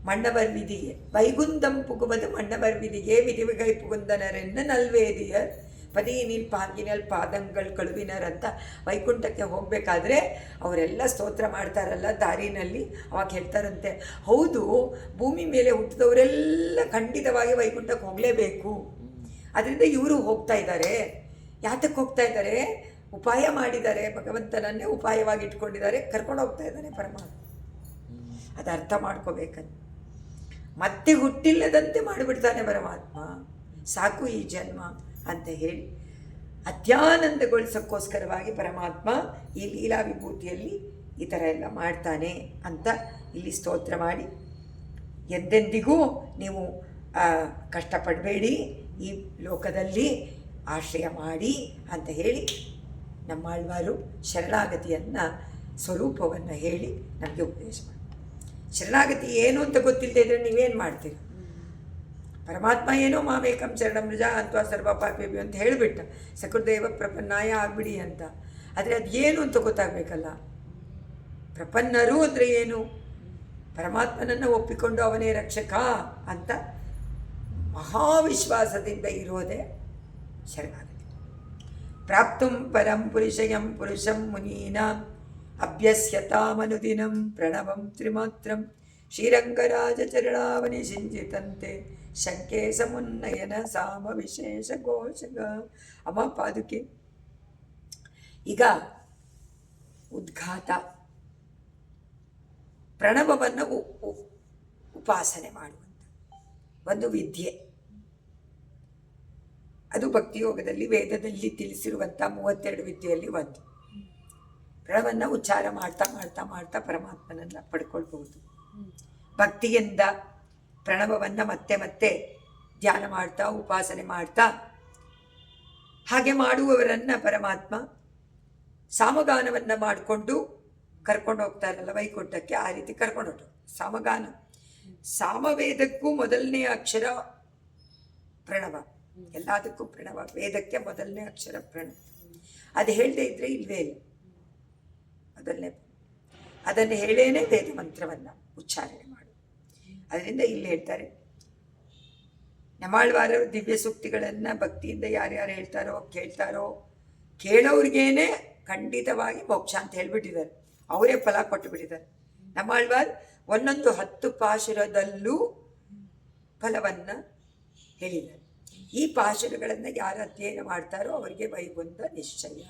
Speaker 1: மன்னவர் விதியே வைகுந்தம் புகுவது மன்னவர் விதியே விதிவுகை புகுந்தனರೆನ್ನ ನಲ್ವೇದಿಯರ್ ಪದೀನಿಲ್ ಪಾಂಗಿನಲ್ ಪಾದಂಗಳು ಕಳುವಿನರ್ ಅಂತ ವೈಕುಂಠಕ್ಕೆ ಹೋಗಬೇಕಾದ್ರೆ ಅವರೆಲ್ಲ ಸ್ತೋತ್ರ ಮಾಡ್ತಾರಲ್ಲ ದಾರಿನಲ್ಲಿ. ಅವಾಗ ಹೇಳ್ತಾರಂತೆ, ಹೌದು, ಭೂಮಿ ಮೇಲೆ ಹುಟ್ಟಿದವರೆಲ್ಲ ಖಂಡಿತವಾಗಿ ವೈಕುಂಠಕ್ಕೆ ಹೋಗಲೇಬೇಕು. ಅದರಿಂದ ಇವರು ಹೋಗ್ತಾ ಇದ್ದಾರೆ. ಯಾತಕ್ಕೆ ಹೋಗ್ತಾ ಇದ್ದಾರೆ? ಉಪಾಯ ಮಾಡಿದ್ದಾರೆ, ಭಗವಂತನನ್ನೇ ಉಪಾಯವಾಗಿ ಇಟ್ಕೊಂಡಿದ್ದಾರೆ, ಕರ್ಕೊಂಡು ಹೋಗ್ತಾ ಇದ್ದಾನೆ ಪರಮಾತ್ಮ. ಅದು ಅರ್ಥ ಮಾಡ್ಕೋಬೇಕಂತ. ಮತ್ತೆ ಹುಟ್ಟಿಲ್ಲದಂತೆ ಮಾಡಿಬಿಡ್ತಾನೆ ಪರಮಾತ್ಮ. ಸಾಕು ಈ ಜನ್ಮ ಅಂತ ಹೇಳಿ ಅತ್ಯಾನಂದಗೊಳಿಸೋಕ್ಕೋಸ್ಕರವಾಗಿ ಪರಮಾತ್ಮ ಈ ಲೀಲಾ ವಿಭೂತಿಯಲ್ಲಿ ಈ ಥರ ಎಲ್ಲ ಮಾಡ್ತಾನೆ ಅಂತ ಇಲ್ಲಿ ಸ್ತೋತ್ರ ಮಾಡಿ, ಎಂದೆಂದಿಗೂ ನೀವು ಕಷ್ಟಪಡಬೇಡಿ, ಈ ಲೋಕದಲ್ಲಿ ಆಶ್ರಯ ಮಾಡಿ ಅಂತ ಹೇಳಿ ನಮ್ಮಾಳ್ವಾರು ಶರಣಾಗತಿಯನ್ನು ಸ್ವರೂಪವನ್ನು ಹೇಳಿ ನಮಗೆ ಉಪದೇಶ ಮಾಡಿ. ಶರಣಾಗತಿ ಏನು ಅಂತ ಗೊತ್ತಿಲ್ಲದೆ ಇದ್ದರೆ ನೀವೇನು ಮಾಡ್ತೀರಿ? ಪರಮಾತ್ಮ ಏನೋ ಮಾಮೇಕಂ ಶರಣಂ ಮೃಜ ಅಥವಾ ಸರ್ವ ಪಾಪೇಭ್ಯೋ ಅಂತ ಹೇಳಿಬಿಟ್ಟ, ಸಕೃದೇವ ಪ್ರಪನ್ನಾಯ ಆಗ್ಬಿಡಿ ಅಂತ. ಆದರೆ ಅದು ಏನು ಅಂತ ಗೊತ್ತಾಗಬೇಕಲ್ಲ. ಪ್ರಪನ್ನರು ಅಂದರೆ ಏನು? ಪರಮಾತ್ಮನನ್ನು ಒಪ್ಪಿಕೊಂಡು ಅವನೇ ರಕ್ಷಕ ಅಂತ ಮಹಾವಿಶ್ವಾಸದಿಂದ ಇರೋದೇ ಶರಣಾಗತಿ. ಪ್ರಾಪ್ತುಂ ಪರಂ ಪುರುಷಯಂ ಪುರುಷಂ ಮುನೀನಾಂ ಅಭ್ಯಸ್ಯತಾಮನುದಿನಂ ಪ್ರಣವಂ ತ್ರಿಮಾತ್ರಂ ಶ್ರೀರಂಗರಾಜಚರಣಾವನಿ ಸಿಂಚಿತಂತೆ ಶಂಕೆ ಸಮುನ್ನಯನ ಸಾಮ ವಿಶೇಷ ಘೋಷಗ. ಅಮ್ಮ ಪಾದುಕೆ ಈಗ ಉದ್ಘಾತ ಪ್ರಣವವನ್ನು ಉಪಾಸನೆ ಮಾಡುವಂಥ ಒಂದು ವಿದ್ಯೆ. ಅದು ಭಕ್ತಿಯೋಗದಲ್ಲಿ ವೇದದಲ್ಲಿ ತಿಳಿಸಿರುವಂಥ 32 ವಿದ್ಯೆಯಲ್ಲಿ ಒಂದು. ಪ್ರಣವನ್ನು ಉಚ್ಚಾರ ಮಾಡ್ತಾ ಮಾಡ್ತಾ ಮಾಡ್ತಾ ಪರಮಾತ್ಮನನ್ನು ಪಡ್ಕೊಳ್ಬಹುದು. ಭಕ್ತಿಯಿಂದ ಪ್ರಣವವನ್ನು ಮತ್ತೆ ಮತ್ತೆ ಧ್ಯಾನ ಮಾಡ್ತಾ ಉಪಾಸನೆ ಮಾಡ್ತಾ ಹಾಗೆ ಮಾಡುವವರನ್ನು ಪರಮಾತ್ಮ ಸಾಮಗಾನವನ್ನು ಮಾಡಿಕೊಂಡು ಕರ್ಕೊಂಡು ಹೋಗ್ತಾರಲ್ಲ ವೈಕುಂಠಕ್ಕೆ, ಆ ರೀತಿ ಕರ್ಕೊಂಡು ಹೊರಟು. ಸಾಮಗಾನ, ಸಾಮವೇದಕ್ಕೂ ಮೊದಲನೇ ಅಕ್ಷರ ಪ್ರಣವ. ಎಲ್ಲದಕ್ಕೂ ಪ್ರಣವ, ವೇದಕ್ಕೆ ಮೊದಲನೇ ಅಕ್ಷರ ಪ್ರಣವ. ಅದು ಹೇಳದೇ ಇದ್ದರೆ ಇಲ್ವೇ ಇಲ್ಲ. ಅದನ್ನು ಹೇಳೇನೆ ವೇದ ಮಂತ್ರವನ್ನು ಉಚ್ಚಾರಣೆ ಮಾಡು. ಅದರಿಂದ ಇಲ್ಲಿ ಹೇಳ್ತಾರೆ, ನಮಾಳ್ವಾರರು ದಿವ್ಯ ಸೂಕ್ತಿಗಳನ್ನು ಭಕ್ತಿಯಿಂದ ಯಾರ್ಯಾರು ಹೇಳ್ತಾರೋ ಕೇಳೋರಿಗೇನೆ ಖಂಡಿತವಾಗಿ ಮೋಕ್ಷ ಅಂತ ಹೇಳ್ಬಿಟ್ಟಿದ್ದಾರೆ. ಅವರೇ ಫಲ ಕೊಟ್ಟು ಬಿಟ್ಟಿದ್ದಾರೆ. ನಮಾಳ್ವಾರ್ 10 ಪಾಶುರದಲ್ಲೂ ಫಲವನ್ನು ಹೇಳಿದ್ದಾರೆ. ಈ ಪಾಶುರಗಳನ್ನು ಯಾರು ಅಧ್ಯಯನ ಮಾಡ್ತಾರೋ ಅವರಿಗೆ ವೈಗುಂಠ ನಿಶ್ಚಯ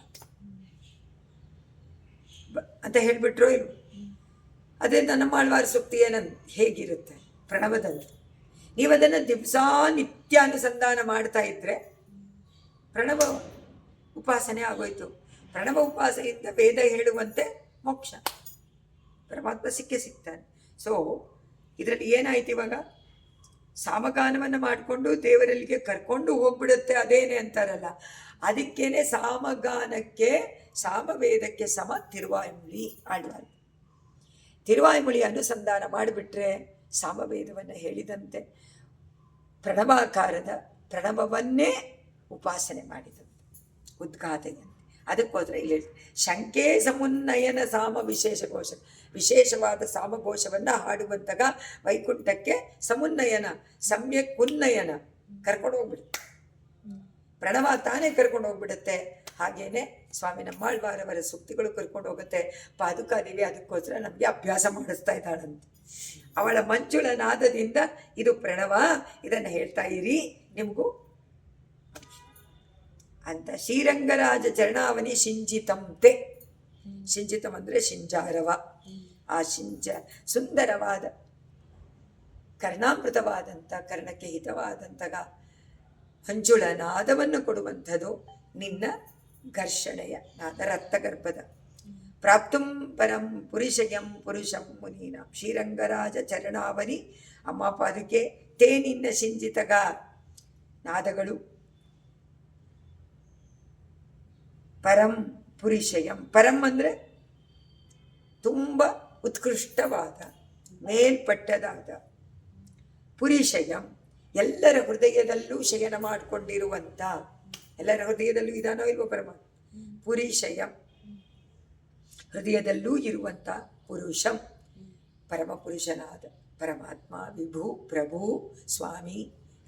Speaker 1: ಅಂತ ಹೇಳಿಬಿಟ್ರೋ ಇಲ್ವ? ಅದರಿಂದ ನಮ್ಮಾಳ್ವಾರ ಸೂಕ್ತಿ ಹೇಗಿರುತ್ತೆ ಪ್ರಣವದಲ್ಲಿ? ನೀವು ಅದನ್ನು ದಿವಸ ನಿತ್ಯ ಅನುಸಂಧಾನ ಮಾಡ್ತಾ ಇದ್ದರೆ ಪ್ರಣವ ಉಪಾಸನೆ ಆಗೋಯ್ತು. ಪ್ರಣವ ಉಪಾಸನೆಯಿಂದ ವೇದ ಹೇಳುವಂತೆ ಮೋಕ್ಷ ಪರಮಾತ್ಮ ಸಿಗ್ತಾನೆ. ಸೊ ಇದರಲ್ಲಿ ಏನಾಯ್ತು ಇವಾಗ? ಸಾಮಗಾನವನ್ನು ಮಾಡಿಕೊಂಡು ದೇವರಲ್ಲಿಗೆ ಕರ್ಕೊಂಡು ಹೋಗ್ಬಿಡುತ್ತೆ, ಅದೇನೆ ಅಂತಾರಲ್ಲ. ಅದಕ್ಕೇನೆ ಸಾಮಗಾನಕ್ಕೆ ಸಾಮವೇದಕ್ಕೆ ಸಮ ತಿರುವಾಯ್ಮುಳಿ ಆಳ್ವಾರ್. ತಿರುವಾಯ್ಮುಳಿ ಅನುಸಂಧಾನ ಮಾಡಿಬಿಟ್ರೆ ಸಾಮವೇದವನ್ನು ಹೇಳಿದಂತೆ ಪ್ರಣವಾಕಾರದ ಪ್ರಣವವನ್ನೇ ಉಪಾಸನೆ ಮಾಡಿದಂತೆ ಉದ್ಘಾತೆಯಂತೆ. ಅದಕ್ಕೋಸ್ಕರ ಇಲ್ಲಿ ಶಂಕೆ ಸಮುನ್ನಯನ ಸಾಮ ವಿಶೇಷಘೋಷ, ವಿಶೇಷವಾದ ಸಾಮಘೋಷವನ್ನು ಹಾಡುವಂತಹ ವೈಕುಂಠಕ್ಕೆ ಸಮುನ್ನಯನ, ಸಮ್ಯಕ್ ಉನ್ನಯನ ಕರ್ಕೊಂಡು ಹೋಗ್ಬಿಡುತ್ತೆ. ಪ್ರಣವ ತಾನೇ ಕರ್ಕೊಂಡು ಹೋಗ್ಬಿಡುತ್ತೆ. ಹಾಗೇನೆ ಸ್ವಾಮಿ ನಮ್ಮಾಳ್ವಾರವರ ಸೂಕ್ತಿಗಳು ಕರ್ಕೊಂಡು ಹೋಗುತ್ತೆ. ಪಾದುಕಾದೇವಿ ಅದಕ್ಕೋಸ್ಕರ ನಮಗೆ ಅಭ್ಯಾಸ ಮಾಡಿಸ್ತಾ ಇದ್ದಾಳಂತೆ. ಅವಳ ಮಂಜುಳ ನಾದದಿಂದ ಇದು ಪ್ರಣವ, ಇದನ್ನು ಹೇಳ್ತಾ ಇರಿ ನಿಮಗೂ ಅಂತ. ಶ್ರೀರಂಗರಾಜ ಚರಣಾವನಿ ಶಿಂಜಿತಂತೆ. ಶಿಂಜಿತಂ ಅಂದರೆ ಶಿಂಜಾರವ. ಆ ಸುಂದರವಾದ ಕರ್ಣಾಮೃತವಾದಂಥ, ಕರ್ಣಕ್ಕೆ ಹಿತವಾದಂತಹ ಮಂಜುಳ ನಾದವನ್ನು ಕೊಡುವಂಥದ್ದು ನಿನ್ನ ಘರ್ಷಣೆಯ ನಾದ, ರಕ್ತಗರ್ಭದ. ಪ್ರಾಪ್ತುಂ ಪರಂ ಪುರುಷಯಂ ಪುರುಷಂ ಮುನೀನ. ಶ್ರೀರಂಗರಾಜ ಚರಣಾವನಿ ಅಮ್ಮ ಪಾದುಕೆ ತೇ ನಿನ್ನ ಶಿಂಜಿತಗ ನಾದಗಳು. ಪರಂ ಪುರುಷಯಂ, ಪರಂ ಅಂದರೆ ತುಂಬ ಉತ್ಕೃಷ್ಟವಾದ ಮೇಲ್ಪಟ್ಟದಾದ, ಪುರುಷಯಂ ಎಲ್ಲರ ಹೃದಯದಲ್ಲೂ ಶಯನ ಮಾಡಿಕೊಂಡಿರುವಂಥ, ಎಲ್ಲರ ಹೃದಯದಲ್ಲೂ ಇದಾನೋ ಇಲ್ವೋ ಪರಮಾತ್ಮ, ಪುರುಷಯಂ ಹೃದಯದಲ್ಲೂ ಇರುವಂಥ ಪುರುಷಂ ಪರಮಪುರುಷನಾದ ಪರಮಾತ್ಮ, ವಿಭು ಪ್ರಭು ಸ್ವಾಮಿ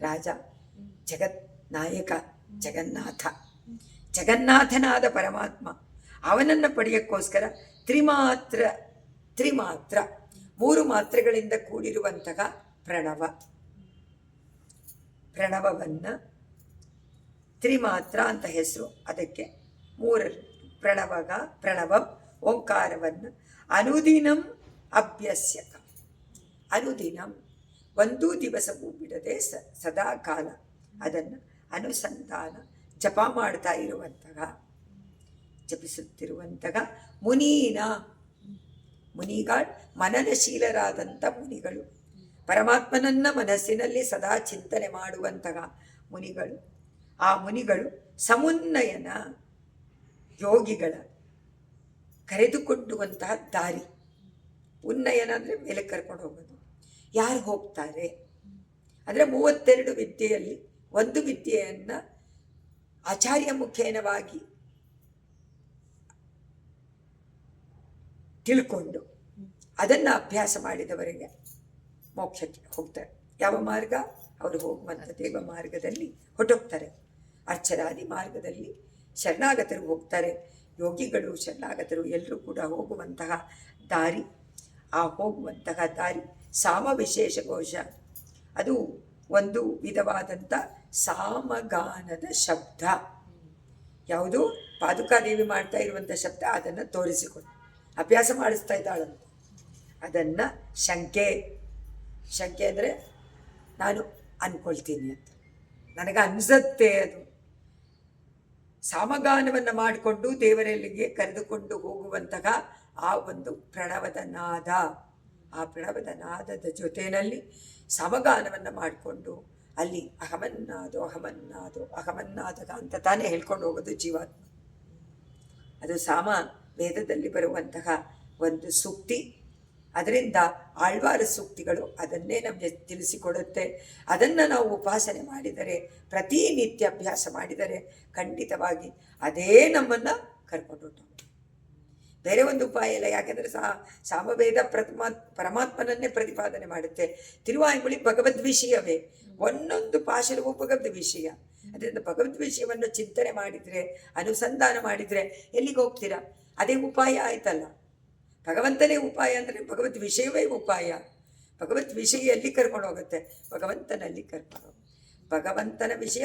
Speaker 1: ರಾಜ ಜಗತ್ ನಾಯಕ ಜಗನ್ನಾಥ, ಜಗನ್ನಾಥನಾದ ಪರಮಾತ್ಮ ಅವನನ್ನು ಪಡೆಯೋಕ್ಕೋಸ್ಕರ ತ್ರಿಮಾತ್ರ ಮೂರು ಮಾತ್ರೆಗಳಿಂದ ಕೂಡಿರುವಂತಹ ಪ್ರಣವವನ್ನು ತ್ರಿಮಾತ್ರ ಅಂತ ಹೆಸರು. ಅದಕ್ಕೆ ಮೂರರು ಪ್ರಣವಂ ಓಂಕಾರವನ್ನು ಅನುದಿನಂ ಅಭ್ಯಸ್ಯಕ. ಅನುದಿನಂ ಒಂದೂ ದಿವಸವೂ ಬಿಡದೆ ಸದಾ ಕಾಲ ಅದನ್ನು ಅನುಸಂಧಾನ ಜಪ ಮಾಡ್ತಾ ಇರುವಂತಹ, ಜಪಿಸುತ್ತಿರುವಂತಹ ಮುನಿಗಳು, ಮನನಶೀಲರಾದಂಥ ಮುನಿಗಳು, ಪರಮಾತ್ಮನನ್ನ ಮನಸ್ಸಿನಲ್ಲಿ ಸದಾ ಚಿಂತನೆ ಮಾಡುವಂತಹ ಮುನಿಗಳು. ಆ ಮುನಿಗಳು ಸಮುನ್ನಯನ ಯೋಗಿಗಳ ಕರೆದುಕೊಂಡುವಂತಹ ದಾರಿ. ಉನ್ನಯನ ಅಂದರೆ ಮೇಲೆ ಕರ್ಕೊಂಡು ಹೋಗೋದು. ಯಾರು ಹೋಗ್ತಾರೆ ಅಂದರೆ 32 ವಿದ್ಯೆಯಲ್ಲಿ ಒಂದು ವಿದ್ಯೆಯನ್ನು ಆಚಾರ್ಯ ಮುಖೇನವಾಗಿ ತಿಳ್ಕೊಂಡು ಅದನ್ನು ಅಭ್ಯಾಸ ಮಾಡಿದವರಿಗೆ ಮೋಕ್ಷಕ್ಕೆ ಹೋಗ್ತಾರೆ. ಯಾವ ಮಾರ್ಗ? ಅವರು ಹೋಗುವಂಥ ದೇವ ಮಾರ್ಗದಲ್ಲಿ ಹೊರಟೋಗ್ತಾರೆ. ಅರ್ಚರಾದಿ ಮಾರ್ಗದಲ್ಲಿ ಶರಣಾಗತರು ಹೋಗ್ತಾರೆ. ಯೋಗಿಗಳು ಶರಣಾಗತರು ಎಲ್ಲರೂ ಕೂಡ ಹೋಗುವಂತಹ ದಾರಿ. ಆ ಹೋಗುವಂತಹ ದಾರಿ ಸಾಮ ವಿಶೇಷ ಘೋಷ. ಅದು ಒಂದು ವಿಧವಾದಂಥ ಸಾಮಗಾನದ ಶಬ್ದ. ಯಾವುದು? ಪಾದುಕಾದೇವಿ ಮಾಡ್ತಾ ಇರುವಂಥ ಶಬ್ದ. ಅದನ್ನು ತೋರಿಸಿಕೊಂಡು ಅಭ್ಯಾಸ ಮಾಡಿಸ್ತಾ ಇದ್ದಾಳಂತ. ಅದನ್ನು ಶಂಕೆ ಅಂದರೆ ನಾನು ಅಂದ್ಕೊಳ್ತೀನಿ ಅಂತ, ನನಗೆ ಅನಿಸುತ್ತೆ. ಅದು ಸಾಮಗಾನವನ್ನು ಮಾಡಿಕೊಂಡು ದೇವರಲ್ಲಿಗೆ ಕರೆದುಕೊಂಡು ಹೋಗುವಂತಹ ಆ ಒಂದು ಪ್ರಣವದ ನಾದ. ಆ ಪ್ರಣವದ ನಾದದ ಜೊತೆಯಲ್ಲಿ ಸಮಗಾನವನ್ನು ಮಾಡಿಕೊಂಡು ಅಲ್ಲಿ ಅಹಮನ್ನಾದೋ ಅಂತ ತಾನೇ ಹೇಳ್ಕೊಂಡು ಹೋಗೋದು ಜೀವಾತ್ಮ. ಅದು ಸಾಮ ವೇದದಲ್ಲಿ ಬರುವಂತಹ ಒಂದು ಸೂಕ್ತಿ. ಅದರಿಂದ ಆಳ್ವಾರ ಸೂಕ್ತಿಗಳು ಅದನ್ನೇ ನಮಗೆ ತಿಳಿಸಿಕೊಡುತ್ತೆ. ಅದನ್ನು ನಾವು ಉಪಾಸನೆ ಮಾಡಿದರೆ, ಪ್ರತಿನಿತ್ಯ ಅಭ್ಯಾಸ ಮಾಡಿದರೆ ಖಂಡಿತವಾಗಿ ಅದೇ ನಮ್ಮನ್ನು ಕರ್ಕೊಂಡು ಬೇರೆ ಒಂದು ಉಪಾಯ ಇಲ್ಲ. ಯಾಕೆಂದರೆ ಸಾಮವೇದ ಪರಮಾತ್ಮನನ್ನೇ ಪ್ರತಿಪಾದನೆ ಮಾಡುತ್ತೆ. ತಿರುವಾಯ್ಮೊಳಿ ಭಗವದ್ ವಿಷಯವೇ, ಒಂದೊಂದು ಪಾಶರವೂ ಭಗವದ್ ವಿಷಯ. ಅದರಿಂದ ಭಗವದ್ ವಿಷಯವನ್ನು ಚಿಂತನೆ ಮಾಡಿದರೆ, ಅನುಸಂಧಾನ ಮಾಡಿದರೆ ಎಲ್ಲಿಗೆ ಹೋಗ್ತೀರಾ? ಅದೇ ಉಪಾಯ ಆಯ್ತಲ್ಲ. ಭಗವಂತನೇ ಉಪಾಯ ಅಂದರೆ ಭಗವದ್ ವಿಷಯವೇ ಉಪಾಯ. ಭಗವದ್ ವಿಷಯ ಎಲ್ಲಿ ಕರ್ಕೊಂಡು ಹೋಗುತ್ತೆ? ಭಗವಂತನಲ್ಲಿ ಕರ್ಕೊಂಡು ಹೋಗುತ್ತೆ. ಭಗವಂತನ ವಿಷಯ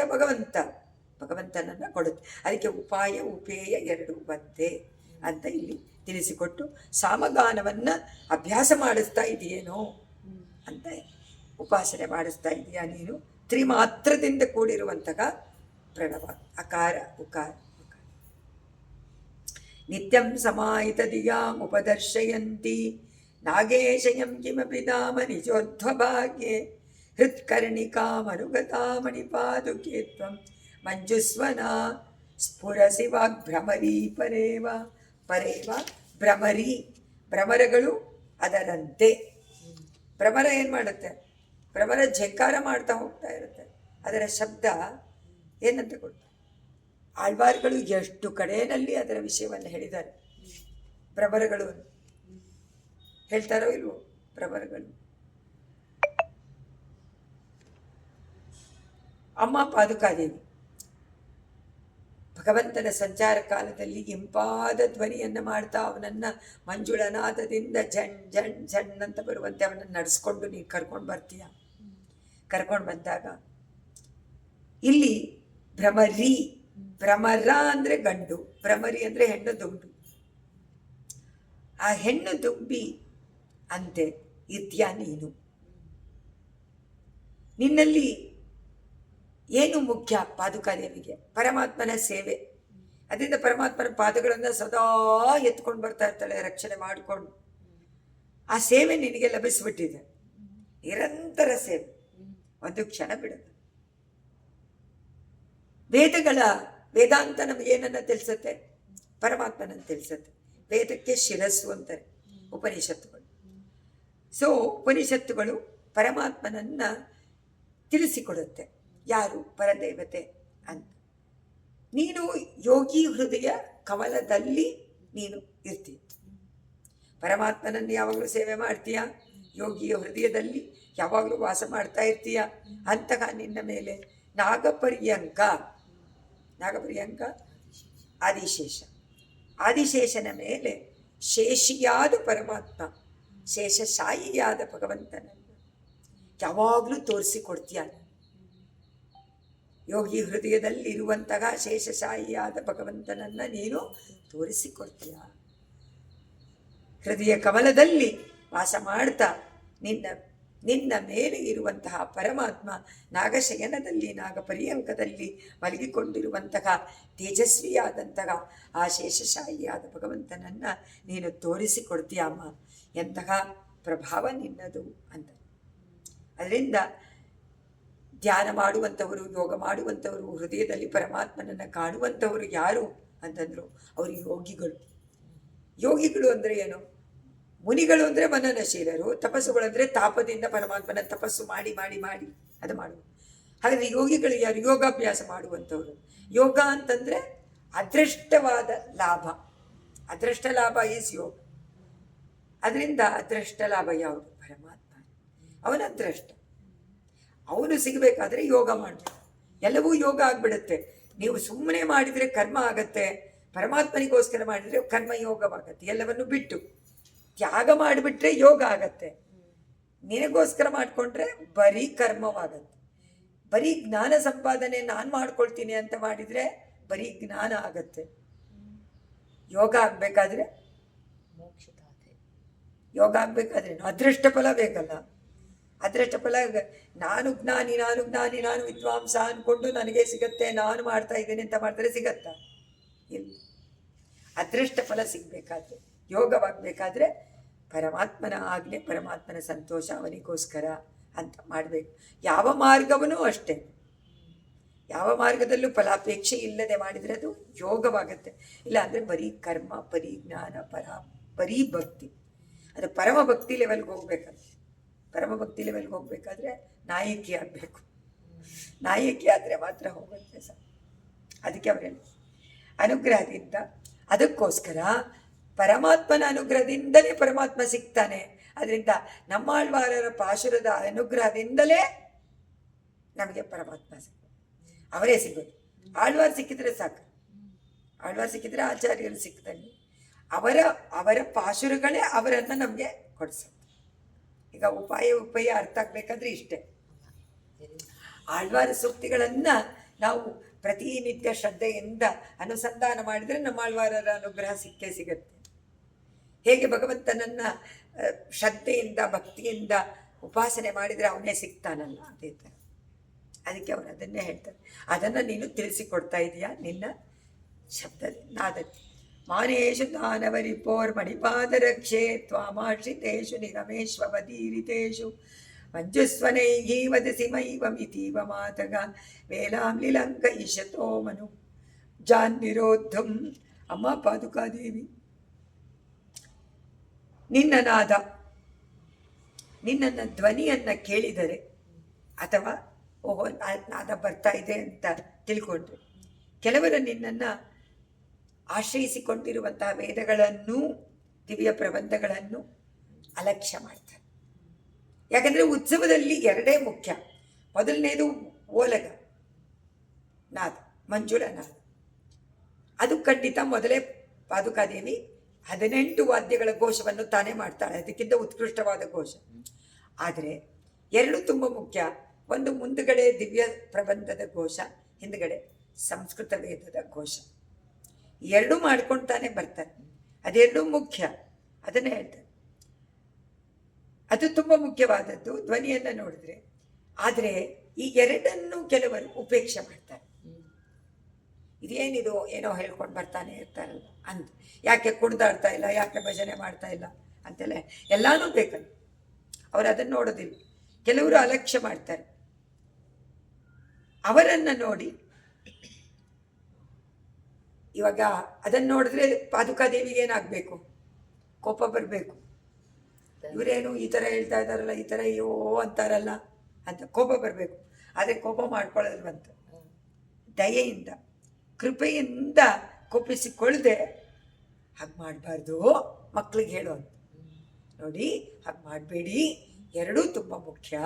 Speaker 1: ಭಗವಂತನನ್ನು ಕೊಡುತ್ತೆ. ಅದಕ್ಕೆ ಉಪಾಯ ಉಪೇಯ ಎರಡು ಒಂದೇ ಅಂತ ಇಲ್ಲಿ ತಿಳಿಸಿಕೊಟ್ಟು ಸಾಮಗಾನವನ್ನು ಅಭ್ಯಾಸ ಮಾಡಿಸ್ತಾ ಇದೆಯೇನೋ ಅಂತ, ಉಪಾಸನೆ ಮಾಡಿಸ್ತಾ ಇದೆಯಾ ನೀನು? ತ್ರಿಮಾತ್ರದಿಂದ ಕೂಡಿರುವಂತಹ ಪ್ರಣವ, ಅಕಾರ ಉಕಾರ. ನಿತ್ಯಂ ಸಮಾಹಿತ ದಿಯಾಂ ಉಪದರ್ಶಯಂತಿ ನಾಗೇಶಯಂ ಕಿಮಪಿ ಧಾಮ ನಿಜೋರ್ಧ್ವಭಾಗ್ಯೆ ಹೃತ್ಕರ್ಣಿಕಾಮನುಗತಾಮಣಿಪಾದುಕೆ ತ್ವಂ ಮಂಜುಸ್ವನಾ ಸ್ಫುರಸಿ ವಾಗ್ಭ್ರಮರೀ ಪರೇವ ಭ್ರಮರಗಳು ಅದರಂತೆ. ಭ್ರಮರ ಏನು ಮಾಡುತ್ತೆ? ಭ್ರಮರ ಝಂಕಾರ ಮಾಡ್ತಾ ಹೋಗ್ತಾ ಇರುತ್ತೆ. ಅದರ ಶಬ್ದ ಏನಂತ ಕೊಡ್ತಾರೆ? ಆಳ್ವಾರ್ಗಳು ಎಷ್ಟು ಕಡೆಯಲ್ಲಿ ಅದರ ವಿಷಯವನ್ನು ಹೇಳಿದ್ದಾರೆ. ಪ್ರಬರಗಳು ಹೇಳ್ತಾರೋ ಇಲ್ವೋ? ಪ್ರಬರಗಳು ಅಮ್ಮ ಪಾದುಕಾದೇವಿ ಭಗವಂತನ ಸಂಚಾರ ಕಾಲದಲ್ಲಿ ಇಂಪಾದ ಧ್ವನಿಯನ್ನು ಮಾಡ್ತಾ ಅವನನ್ನು ಮಂಜುಳನಾದದಿಂದ ಝಣ್ ಝಣ್ ಝಣ್ ಅಂತ ಬರುವಂತೆ ಅವನನ್ನು ನಡೆಸ್ಕೊಂಡು ನೀನು ಕರ್ಕೊಂಡು ಬರ್ತೀಯ. ಕರ್ಕೊಂಡು ಬಂದಾಗ ಇಲ್ಲಿ ಭ್ರಮರಿ, ಭ್ರಮರ ಅಂದರೆ ಗಂಡು, ಭ್ರಮರಿ ಅಂದರೆ ಹೆಣ್ಣು ದುಂಬಿ. ಆ ಹೆಣ್ಣು ದುಂಬಿ ಅಂತೆ ಇದ್ಯಾ ನೀನು. ನಿನ್ನಲ್ಲಿ ಏನು ಮುಖ್ಯ? ಪಾದುಕಾದೇವಿಗೆ ಪರಮಾತ್ಮನ ಸೇವೆ. ಅದರಿಂದ ಪರಮಾತ್ಮನ ಪಾದಗಳನ್ನು ಸದಾ ಎತ್ಕೊಂಡು ಬರ್ತಾ ಇರ್ತಾಳೆ, ರಕ್ಷಣೆ ಮಾಡಿಕೊಂಡು. ಆ ಸೇವೆ ನಿನಗೆ ಲಭಿಸ್ಬಿಟ್ಟಿದೆ, ನಿರಂತರ ಸೇವೆ, ಒಂದು ಕ್ಷಣ ಬಿಡೋದು. ವೇದಾಂತ ನಮಗೇನನ್ನ ತಿಳಿಸುತ್ತೆ? ಪರಮಾತ್ಮನನ್ನು ತಿಳಿಸುತ್ತೆ. ವೇದಕ್ಕೆ ಶಿರಸ್ಸು ಅಂತಾರೆ ಉಪನಿಷತ್ತುಗಳು. ಸೊ ಉಪನಿಷತ್ತುಗಳು ಪರಮಾತ್ಮನನ್ನು ತಿಳಿಸಿಕೊಡುತ್ತೆ. ಯಾರು? ಪರದೇವತೆ ಅಂತ. ನೀನು ಯೋಗಿ ಹೃದಯ ಕಮಲದಲ್ಲಿ ನೀನು ಇರ್ತೀಯ. ಪರಮಾತ್ಮನನ್ನು ಯಾವಾಗಲೂ ಸೇವೆ ಮಾಡ್ತೀಯ, ಯೋಗಿಯ ಹೃದಯದಲ್ಲಿ ಯಾವಾಗಲೂ ವಾಸ ಮಾಡ್ತಾ ಇರ್ತೀಯ. ಅಂತಹ ನಿನ್ನ ಮೇಲೆ ನಾಗಪರ್ಯಂಕ ಆದಿಶೇಷ, ಆದಿಶೇಷನ ಮೇಲೆ ಶೇಷಿಯಾದ ಪರಮಾತ್ಮ, ಶೇಷಶಾಯಿಯಾದ ಭಗವಂತನನ್ನು ಯಾವಾಗಲೂ ತೋರಿಸಿಕೊಡ್ತೀಯ. ಯೋಗಿ ಹೃದಯದಲ್ಲಿರುವಂತಹ ಶೇಷಶಾಯಿಯಾದ ಭಗವಂತನನ್ನು ನೀನು ತೋರಿಸಿಕೊಡ್ತೀಯ. ಹೃದಯ ಕಮಲದಲ್ಲಿ ವಾಸ ಮಾಡ್ತಾ ನಿನ್ನ ಮೇಲೆ ಇರುವಂತಹ ಪರಮಾತ್ಮ ನಾಗಶಯನದಲ್ಲಿ, ನಾಗಪರ್ಯಂಕದಲ್ಲಿ ಮಲಗಿಕೊಂಡಿರುವಂತಹ ತೇಜಸ್ವಿಯಾದಂತಹ ಆ ಶೇಷಶಾಯಿಯಾದ ಭಗವಂತನನ್ನು ನೀನು ತೋರಿಸಿಕೊಡ್ತೀಯ ಅಮ್ಮ. ಎಂತಹ ಪ್ರಭಾವ ನಿನ್ನದು ಅಂತ. ಅದರಿಂದ ಧ್ಯಾನ ಮಾಡುವಂಥವರು, ಯೋಗ ಮಾಡುವಂಥವರು, ಹೃದಯದಲ್ಲಿ ಪರಮಾತ್ಮನನ್ನು ಕಾಣುವಂಥವರು ಯಾರು ಅಂತಂದರು? ಅವರು ಯೋಗಿಗಳು. ಯೋಗಿಗಳು ಅಂದರೆ ಏನು? ಮುನಿಗಳು ಅಂದರೆ ಮನನಶೀಲರು, ತಪಸ್ಸುಗಳು ಅಂದರೆ ತಾಪದಿಂದ ಪರಮಾತ್ಮನ ತಪಸ್ಸು ಮಾಡಿ ಮಾಡಿ ಮಾಡಿ ಅದು ಮಾಡುವುದು. ಹಾಗಾದರೆ ಯೋಗಿಗಳು ಯಾರು? ಯೋಗಾಭ್ಯಾಸ ಮಾಡುವಂಥವ್ರು. ಯೋಗ ಅಂತಂದರೆ ಅದೃಷ್ಟವಾದ ಲಾಭ. ಅದೃಷ್ಟ ಲಾಭ ಈಸ್ ಯೋಗ. ಅದರಿಂದ ಅದೃಷ್ಟ ಲಾಭ ಯಾವುದು? ಪರಮಾತ್ಮ. ಅವನ ಅದೃಷ್ಟ. ಅವನು ಸಿಗಬೇಕಾದ್ರೆ ಯೋಗ ಮಾಡಬೇಕು. ಎಲ್ಲವೂ ಯೋಗ ಆಗಿಬಿಡುತ್ತೆ. ನೀವು ಸುಮ್ಮನೆ ಮಾಡಿದರೆ ಕರ್ಮ ಆಗತ್ತೆ, ಪರಮಾತ್ಮನಿಗೋಸ್ಕರ ಮಾಡಿದರೆ ಕರ್ಮಯೋಗವಾಗತ್ತೆ. ಎಲ್ಲವನ್ನು ಬಿಟ್ಟು ತ್ಯಾಗ ಮಾಡಿಬಿಟ್ರೆ ಯೋಗ ಆಗತ್ತೆ. ನಿನಗೋಸ್ಕರ ಮಾಡಿಕೊಂಡ್ರೆ ಬರೀ ಕರ್ಮವಾಗತ್ತೆ. ಬರೀ ಜ್ಞಾನ ಸಂಪಾದನೆ ನಾನು ಮಾಡ್ಕೊಳ್ತೀನಿ ಅಂತ ಮಾಡಿದರೆ ಬರೀ ಜ್ಞಾನ ಆಗತ್ತೆ. ಯೋಗ ಆಗಬೇಕಾದ್ರೆ ಯೋಗ ಆಗಬೇಕಾದ್ರೆ ಅದೃಷ್ಟ ಫಲ ಬೇಕಲ್ಲ. ಅದೃಷ್ಟ ಫಲ ನಾನು ಜ್ಞಾನಿ, ನಾನು ವಿದ್ವಾಂಸ ಅಂದ್ಕೊಂಡು ನನಗೆ ಸಿಗತ್ತೆ, ನಾನು ಮಾಡ್ತಾ ಇದ್ದೇನೆ ಅಂತ ಮಾಡಿದ್ರೆ ಸಿಗತ್ತಾ? ಇಲ್ಲ. ಅದೃಷ್ಟ ಫಲ ಸಿಗಬೇಕಾದ್ರೆ, ಯೋಗವಾಗಬೇಕಾದ್ರೆ ಪರಮಾತ್ಮನ ಆಗಲೇ, ಪರಮಾತ್ಮನ ಸಂತೋಷ ಅವನಿಗೋಸ್ಕರ ಅಂತ ಮಾಡಬೇಕು. ಯಾವ ಮಾರ್ಗವೂ ಅಷ್ಟೇ, ಯಾವ ಮಾರ್ಗದಲ್ಲೂ ಫಲಾಪೇಕ್ಷೆ ಇಲ್ಲದೆ ಮಾಡಿದರೆ ಅದು ಯೋಗವಾಗುತ್ತೆ. ಇಲ್ಲ ಅಂದರೆ ಬರೀ ಕರ್ಮ, ಬರೀ ಜ್ಞಾನ, ಬರೀ ಭಕ್ತಿ. ಅದು ಪರಮ ಭಕ್ತಿ ಲೆವೆಲ್ಗೆ ಹೋಗ್ಬೇಕಂತ. ಪರಮ ಭಕ್ತಿ ಲೆವೆಲ್ಗೆ ಹೋಗಬೇಕಾದ್ರೆ ನಾಯಕಿ ಆಗಬೇಕು. ನಾಯಕಿ ಆದರೆ ಮಾತ್ರ ಹೋಗುತ್ತೆ ಸರ್. ಅದಕ್ಕೆ ಅವರೇನು ಅನುಗ್ರಹದಿಂದ, ಅದಕ್ಕೋಸ್ಕರ ಪರಮಾತ್ಮನ ಅನುಗ್ರಹದಿಂದಲೇ ಪರಮಾತ್ಮ ಸಿಗ್ತಾನೆ. ಅದರಿಂದ ನಮ್ಮಾಳ್ವಾರರ ಪಾಶುರದ ಅನುಗ್ರಹದಿಂದಲೇ ನಮಗೆ ಪರಮಾತ್ಮ ಸಿಗ್ತದೆ. ಅವರೇ ಸಿಗೋದು. ಆಳ್ವಾರ್ ಸಿಕ್ಕಿದ್ರೆ ಸಾಕು. ಆಳ್ವಾರ್ ಸಿಕ್ಕಿದ್ರೆ ಆಚಾರ್ಯರು ಸಿಕ್ತಾನೆ. ಅವರ ಪಾಶುರಗಳೇ ಅವರನ್ನು ನಮಗೆ ಕೊಡಿಸುತ್ತೆ. ಈಗ ಉಪಾಯ ಅರ್ಥ ಆಗಬೇಕಾದ್ರೆ ಇಷ್ಟೇ. ಆಳ್ವಾರ ಸೂಕ್ತಿಗಳನ್ನು ನಾವು ಪ್ರತಿನಿತ್ಯ ಶ್ರದ್ಧೆಯಿಂದ ಅನುಸಂಧಾನ ಮಾಡಿದರೆ ನಮ್ಮ ಆಳ್ವಾರರ ಅನುಗ್ರಹ ಸಿಕ್ಕೇ ಸಿಗುತ್ತೆ. ಹೇಗೆ ಭಗವಂತನನ್ನು ಶ್ರದ್ಧೆಯಿಂದ, ಭಕ್ತಿಯಿಂದ ಉಪಾಸನೆ ಮಾಡಿದರೆ ಅವನೇ ಸಿಗ್ತಾನಲ್ಲ, ಅದೇ ಥರ. ಅದಕ್ಕೆ ಅವರು ಅದನ್ನೇ ಹೇಳ್ತಾರೆ. ಅದನ್ನು ನೀನು ತಿಳಿಸಿಕೊಡ್ತಾ ಇದೆಯಾ ನಿನ್ನ ಶಬ್ದದಿಂದ. ನಾದಕ್ಕೆ ಮಾನೇಶು ದಾನವರಿಪೋರ್ ಮಣಿಪಾದರಕ್ಷೇ ತ್ವಾಮಾಶ್ರಿತೇಷು ನಿಗಮೇಶ್ವವದೀರಿತೇಷು ಮಂಜುಸ್ವನೈಹಿ ವದಸಿ ಮೈವಮಿತೀವ ಮಾತಗ ವೇಲಾಂ ಲಿಲಂಕ ಈಶತೋ ಮನು ಜಾನ್ವಿರೋದ್ಧಂ. ಅಮ್ಮ ಪಾದುಕಾದೇವಿ, ನಿನ್ನ ನಾದ, ನಿನ್ನ ಧ್ವನಿಯನ್ನು ಕೇಳಿದರೆ ಅಥವಾ ಓಹೋ ನಾದ ಬರ್ತಾ ಇದೆ ಅಂತ ತಿಳ್ಕೊಂಡ್ರೆ ಕೆಲವರು ನಿನ್ನನ್ನು ಆಶ್ರಯಿಸಿಕೊಂಡಿರುವಂತಹ ವೇದಗಳನ್ನು, ದಿವ್ಯ ಪ್ರಬಂಧಗಳನ್ನು ಅಲಕ್ಷ್ಯ ಮಾಡ್ತಾರೆ. ಯಾಕಂದರೆ ಉತ್ಸವದಲ್ಲಿ ಎರಡೇ ಮುಖ್ಯ. ಮೊದಲನೇದು ಓಲಗ ನಾದ, ಮಂಜುಳ ನಾದ. ಅದು ಖಂಡಿತ ಮೊದಲೇ ಪಾದುಕಾದೇವಿ 18 ವಾದ್ಯಗಳ ಘೋಷವನ್ನು ತಾನೇ ಮಾಡ್ತಾಳೆ, ಅದಕ್ಕಿಂತ ಉತ್ಕೃಷ್ಟವಾದ ಘೋಷ. ಆದರೆ ಎರಡು ತುಂಬ ಮುಖ್ಯ. ಒಂದು ಮುಂದುಗಡೆ ದಿವ್ಯ ಪ್ರಬಂಧದ ಘೋಷ, ಹಿಂದುಗಡೆ ಸಂಸ್ಕೃತ ವೇದದ ಘೋಷ. ಎರಡೂ ಮಾಡ್ಕೊಂಡು ತಾನೇ ಬರ್ತಾರೆ. ಅದೆರಡೂ ಮುಖ್ಯ, ಅದನ್ನೇ ಹೇಳ್ತಾರೆ. ಅದು ತುಂಬ ಮುಖ್ಯವಾದದ್ದು ಧ್ವನಿಯನ್ನು ನೋಡಿದ್ರೆ. ಆದರೆ ಈ ಎರಡನ್ನು ಕೆಲವರು ಉಪೇಕ್ಷೆ ಮಾಡ್ತಾರೆ. ಇದೇನಿದು, ಏನೋ ಹೇಳ್ಕೊಂಡು ಬರ್ತಾನೆ ಇರ್ತಾರಲ್ಲ ಅಂತ. ಯಾಕೆ ಕುಣಿದಾಡ್ತಾ ಇಲ್ಲ, ಯಾಕೆ ಭಜನೆ ಮಾಡ್ತಾ ಇಲ್ಲ ಅಂತೆಲ್ಲ ಎಲ್ಲಾನು ಬೇಕಲ್ಲ, ಅವರು ಅದನ್ನು ನೋಡೋದಿಲ್ಲ. ಕೆಲವರು ಅಲಕ್ಷ್ಯ ಮಾಡ್ತಾರೆ. ಅವರನ್ನು ನೋಡಿ ಇವಾಗ ಅದನ್ನು ನೋಡಿದ್ರೆ ಪಾದುಕಾದೇವಿಗೆ ಏನಾಗಬೇಕು? ಕೋಪ ಬರಬೇಕು. ಇವರೇನು ಈ ಥರ ಹೇಳ್ತಾ ಇದ್ದಾರಲ್ಲ, ಈ ಥರ ಅಯ್ಯೋ ಅಂತಾರಲ್ಲ ಅಂತ ಕೋಪ ಬರಬೇಕು. ಆದರೆ ಕೋಪ ಮಾಡ್ಕೊಳ್ಳೋದ್ವಂತ ದಯೆಯಿಂದ, ಕೃಪೆಯಿಂದ ಕೋಪಿಸಿಕೊಳ್ಳದೆ ಹಾಗೆ ಮಾಡಬಾರ್ದು, ಮಕ್ಕಳಿಗೆ ಹೇಳೋದು. ನೋಡಿ, ಹಾಗೆ ಮಾಡಬೇಡಿ. ಎರಡೂ ತುಂಬ ಮುಖ್ಯ.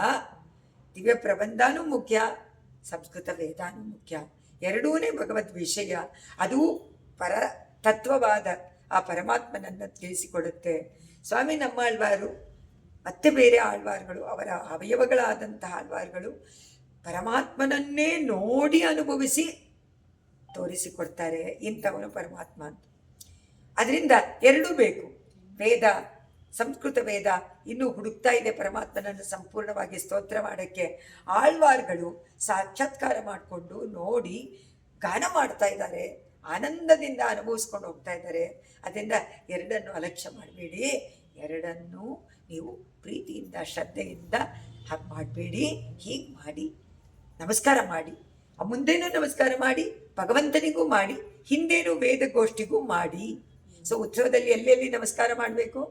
Speaker 1: ದಿವ್ಯ ಪ್ರಬಂಧನೂ ಮುಖ್ಯ, ಸಂಸ್ಕೃತ ವೇದಾನೂ ಮುಖ್ಯ. ಎರಡೂ ಭಗವದ್ ವಿಷಯ. ಅದು ಪರ ತತ್ವವಾದ ಆ ಪರಮಾತ್ಮನನ್ನು ತಿಳಿಸಿಕೊಡುತ್ತೆ. ಸ್ವಾಮಿ ನಮ್ಮ ಆಳ್ವಾರು ಮತ್ತೆ ಬೇರೆ ಆಳ್ವಾರುಗಳು, ಅವರ ಅವಯವಗಳಾದಂತಹ ಆಳ್ವಾರುಗಳು ಪರಮಾತ್ಮನನ್ನೇ ನೋಡಿ ಅನುಭವಿಸಿ ತೋರಿಸಿಕೊಡ್ತಾರೆ. ಇಂಥವನು ಪರಮಾತ್ಮ ಅಂತ. ಅದರಿಂದ ಎರಡೂ ಬೇಕು. ವೇದ, ಸಂಸ್ಕೃತ ವೇದ ಇನ್ನೂ ಹುಡುಕ್ತಾ ಇದೆ ಪರಮಾತ್ಮನನ್ನು ಸಂಪೂರ್ಣವಾಗಿ ಸ್ತೋತ್ರ ಮಾಡೋಕ್ಕೆ. ಆಳ್ವಾರ್ಗಳು ಸಾಕ್ಷಾತ್ಕಾರ ಮಾಡಿಕೊಂಡು ನೋಡಿ ಗಾನ ಮಾಡ್ತಾ ಇದ್ದಾರೆ, ಆನಂದದಿಂದ ಅನುಭವಿಸ್ಕೊಂಡು ಹೋಗ್ತಾ ಇದ್ದಾರೆ. ಅದರಿಂದ ಎರಡನ್ನು ಅಲಕ್ಷ್ಯ ಮಾಡಬೇಡಿ. ಎರಡನ್ನೂ ನೀವು ಪ್ರೀತಿಯಿಂದ, ಶ್ರದ್ಧೆಯಿಂದ ಹಾಗೆ ಮಾಡಬೇಡಿ. ಹೀಗೆ ಮಾಡಿ ನಮಸ್ಕಾರ ಮಾಡಿ, ಮುಂದೇನೂ ನಮಸ್ಕಾರ ಮಾಡಿ, ಭಗವಂತನಿಗೂ ಮಾಡಿ, ಹಿಂದೇನೂ ವೇದಗೋಷ್ಠಿಗೂ ಮಾಡಿ. ಸೊ ಉತ್ಸವದಲ್ಲಿ ಎಲ್ಲೆಲ್ಲಿ ನಮಸ್ಕಾರ ಮಾಡಬೇಕು?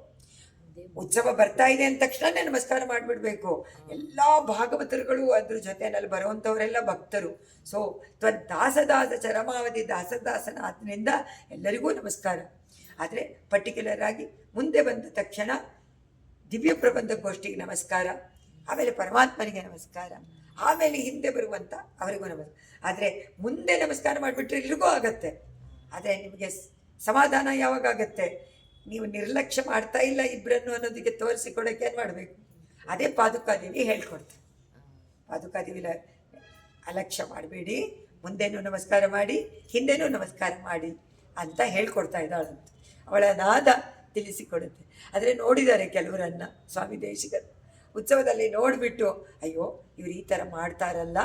Speaker 1: ಉತ್ಸವ ಬರ್ತಾ ಇದೆ ಅಂದ ತಕ್ಷಣ ನಮಸ್ಕಾರ ಮಾಡಿಬಿಡ್ಬೇಕು. ಎಲ್ಲ ಭಾಗವತರುಗಳು ಅದ್ರ ಜೊತೆಯಲ್ಲಿ ಬರುವಂಥವರೆಲ್ಲ ಭಕ್ತರು. ಸೊ ದಾಸದಾಸ ಚರಮಾವಧಿ ದಾಸದಾಸನಾದ್ರಿಂದ ಎಲ್ಲರಿಗೂ ನಮಸ್ಕಾರ. ಆದರೆ ಪರ್ಟಿಕ್ಯುಲರ್ ಆಗಿ ಮುಂದೆ ಬಂದ ತಕ್ಷಣ ದಿವ್ಯ ಪ್ರಬಂಧ ಗೋಷ್ಠಿಗೆ ನಮಸ್ಕಾರ, ಆಮೇಲೆ ಪರಮಾತ್ಮನಿಗೆ ನಮಸ್ಕಾರ, ಆಮೇಲೆ ಹಿಂದೆ ಬರುವಂಥ ಅವರಿಗೂ ನಮಸ್ಕಾರ. ಆದರೆ ಮುಂದೆ ನಮಸ್ಕಾರ ಮಾಡಿಬಿಟ್ರೆ ಎಲ್ರಿಗೂ ಆಗತ್ತೆ. ಆದರೆ ನಿಮಗೆ ಸಮಾಧಾನ ಯಾವಾಗ ಆಗತ್ತೆ? ನೀವು ನಿರ್ಲಕ್ಷ್ಯ ಮಾಡ್ತಾ ಇಲ್ಲ ಇಬ್ಬರನ್ನು ಅನ್ನೋದಕ್ಕೆ ತೋರಿಸಿಕೊಡೋಕೆ ಏನು ಮಾಡಬೇಕು? ಅದೇ ಪಾದುಕಾದೇವಿ ಹೇಳ್ಕೊಡ್ತಾರೆ. ಪಾದುಕಾದೇವಿ ಅಲಕ್ಷ್ಯ ಮಾಡಬೇಡಿ, ಮುಂದೇನೂ ನಮಸ್ಕಾರ ಮಾಡಿ, ಹಿಂದೆನೂ ನಮಸ್ಕಾರ ಮಾಡಿ ಅಂತ ಹೇಳ್ಕೊಡ್ತಾ ಇದ್ದಾಳಂತ. ಅವಳ ನಾದ ತಿಳಿಸಿಕೊಡುತ್ತೆ. ಆದರೆ ನೋಡಿದ್ದಾರೆ ಕೆಲವರನ್ನು ಸ್ವಾಮಿ ದೇಶಿಕರು ಉತ್ಸವದಲ್ಲಿ ನೋಡಿಬಿಟ್ಟು, ಅಯ್ಯೋ ಇವ್ರು ಈ ಥರ ಮಾಡ್ತಾರಲ್ಲ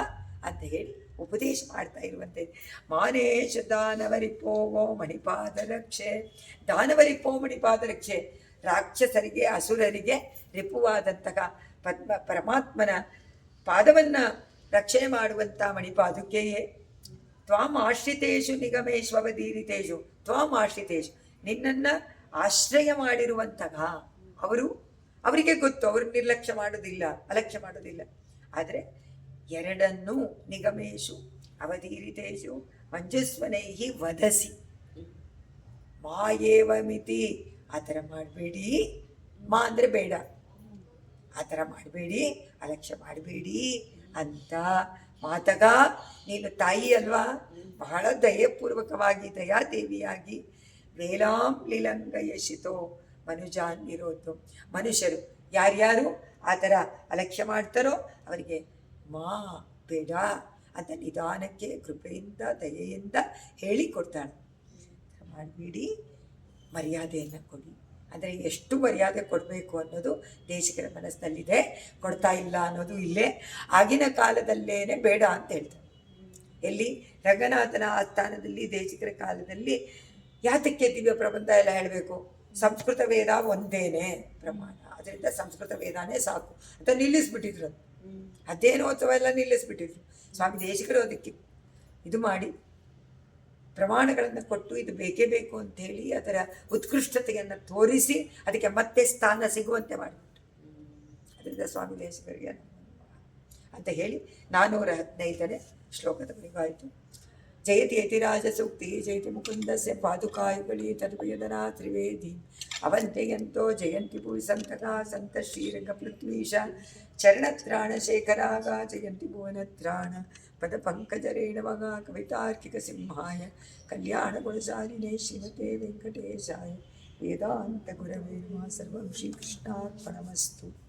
Speaker 1: ಅಂತ ಹೇಳಿ ಉಪದೇಶ ಮಾಡ್ತಾ ಇರುವಂತೆ. ಮಾನೇಶ ದಾನವರಿಪೋವೋ ಮಣಿಪಾದ ರಕ್ಷೆ. ದಾನವರಿಪೋ ಮಣಿಪಾದ ರಕ್ಷೆ, ರಾಕ್ಷಸರಿಗೆ ಅಸುರರಿಗೆ ರಿಪುವಾದಂತಹ ಪರಮಾತ್ಮನ ಪಾದವನ್ನು ರಕ್ಷಣೆ ಮಾಡುವಂಥ ಮಣಿಪಾದುಕೆಯೇ. ತ್ವಾಂ ಆಶ್ರಿತೇಶು ನಿಗಮೇಶ್ವವದೀರಿತೇಶು ತ್ವಾಂ ಆಶ್ರಿತೇಶು, ನಿನ್ನನ್ನು ಆಶ್ರಯ ಮಾಡಿರುವಂತಹ ಅವರಿಗೆ ಗೊತ್ತು, ಅವರು ನಿರ್ಲಕ್ಷ್ಯ ಮಾಡೋದಿಲ್ಲ, ಅಲಕ್ಷ್ಯ ಮಾಡೋದಿಲ್ಲ. ಆದರೆ ಎರಡನ್ನೂ ನಿಗಮೇಶು ಅವಧೀರಿತೇಶು ಮಂಜಸ್ವನೈಹಿ ವದಸಿ ಮಾಯೇವ ಮಿತಿ. ಆ ಥರ ಮಾಡಬೇಡಿ. ಮಾ ಅಂದರೆ ಬೇಡ, ಆ ಥರ ಮಾಡಬೇಡಿ, ಅಲಕ್ಷ್ಯ ಮಾಡಬೇಡಿ ಅಂತ. ಮಾತಗ ನೀನು ತಾಯಿ ಅಲ್ವಾ, ಬಹಳ ದಯಪೂರ್ವಕವಾಗಿ ದಯಾದೇವಿಯಾಗಿ ವೇಲಾಂ ಲಿಲಂಗ ಯಶಿತೋ ಮನುಜಾನ್ ಇರೋದು. ಮನುಷ್ಯರು ಯಾರ್ಯಾರು ಆ ಥರ ಅಲಕ್ಷ್ಯ ಮಾಡ್ತಾರೋ ಅವರಿಗೆ ಮಾ ಬೇಡ ಅಂತ ನಿಧಾನಕ್ಕೆ ಕೃಪೆಯಿಂದ ದಯೆಯಿಂದ ಹೇಳಿಕೊಡ್ತಾಳೆ. ಮಾಡಬೇಡಿ, ಮರ್ಯಾದೆಯನ್ನು ಕೊಡಿ. ಅಂದರೆ ಎಷ್ಟು ಮರ್ಯಾದೆ ಕೊಡಬೇಕು ಅನ್ನೋದು ದೇಶಿಕರ ಮನಸ್ಸಿನಲ್ಲಿದೆ. ಕೊಡ್ತಾ ಇಲ್ಲ ಅನ್ನೋದು ಇಲ್ಲೇ. ಆಗಿನ ಕಾಲದಲ್ಲೇನೆ ಬೇಡ ಅಂತ ಹೇಳ್ತಾರೆ. ಎಲ್ಲಿ ರಂಗನಾಥನ ಆಸ್ಥಾನದಲ್ಲಿ ದೇಶಿಕರ ಕಾಲದಲ್ಲಿ ಯಾತಕ್ಕೆ ದಿವ್ಯ ಪ್ರಬಂಧ ಎಲ್ಲ ಹೇಳಬೇಕು? ಸಂಸ್ಕೃತ ವೇದ ಒಂದೇನೆ ಪ್ರಮಾಣ, ಅದರಿಂದ ಸಂಸ್ಕೃತ ವೇದಾನೇ ಸಾಕು ಅಂತ ನಿಲ್ಲಿಸ್ಬಿಟ್ಟಿದ್ರು. ಅಧ್ಯಯನೋತ್ಸವ ಎಲ್ಲ ನಿಲ್ಲಿಸ್ಬಿಟ್ಟಿದ್ರು. ಸ್ವಾಮಿ ದೇಶಿಕರು ಅದಕ್ಕೆ ಇದು ಮಾಡಿ ಪ್ರಮಾಣಗಳನ್ನು ಕೊಟ್ಟು ಇದು ಬೇಕೇ ಬೇಕು ಅಂಥೇಳಿ ಅದರ ಉತ್ಕೃಷ್ಟತೆಯನ್ನು ತೋರಿಸಿ ಅದಕ್ಕೆ ಮತ್ತೆ ಸ್ಥಾನ ಸಿಗುವಂತೆ ಮಾಡಿಬಿಟ್ಟು, ಅದರಿಂದ ಸ್ವಾಮಿ ದೇಶಿಕರಿಗೆ ಅಂತ ಹೇಳಿ 415ನೇ ಶ್ಲೋಕದವರೆಗೂ ಆಯಿತು. ಜಯತಿ ಯತಿರಾಜಸೂಕ್ತಿ ಜಯತಿ ಮುಕುಂದಸ್ಯ ಪಾದುಕಾಯುಗಳಿ ತದ್ವಯದನಾ ತ್ರಿವೇದಿ ಅವಂತ್ಯಯಂತೋ ಜಯಂತಿ ಭುವಿ ಸಂತತಾ ಸಂತ ಶ್ರೀರಂಗಪೃಥ್ವೀಶ ಚರಣತ್ರಾಣಶೇಖರಾಗ ಜಯಂತಿ ಭುವನತ್ರಾಣ ಪದಪಂಕಜರೇಣವಗ ಕವಿತಾರ್ಕಿಕಸಿಂಹಾಯ ಕಲ್ಯಾಣಗುಣಶಾಲಿನೇ ಶ್ರೀಮತೆ ವೆಂಕಟೇಶಾಯ ವೇದಾಂತಗುರವೇ ನಮಃ. ಸರ್ವಂ ಶ್ರೀಕೃಷ್ಣಾರ್ಪಣಮಸ್ತು.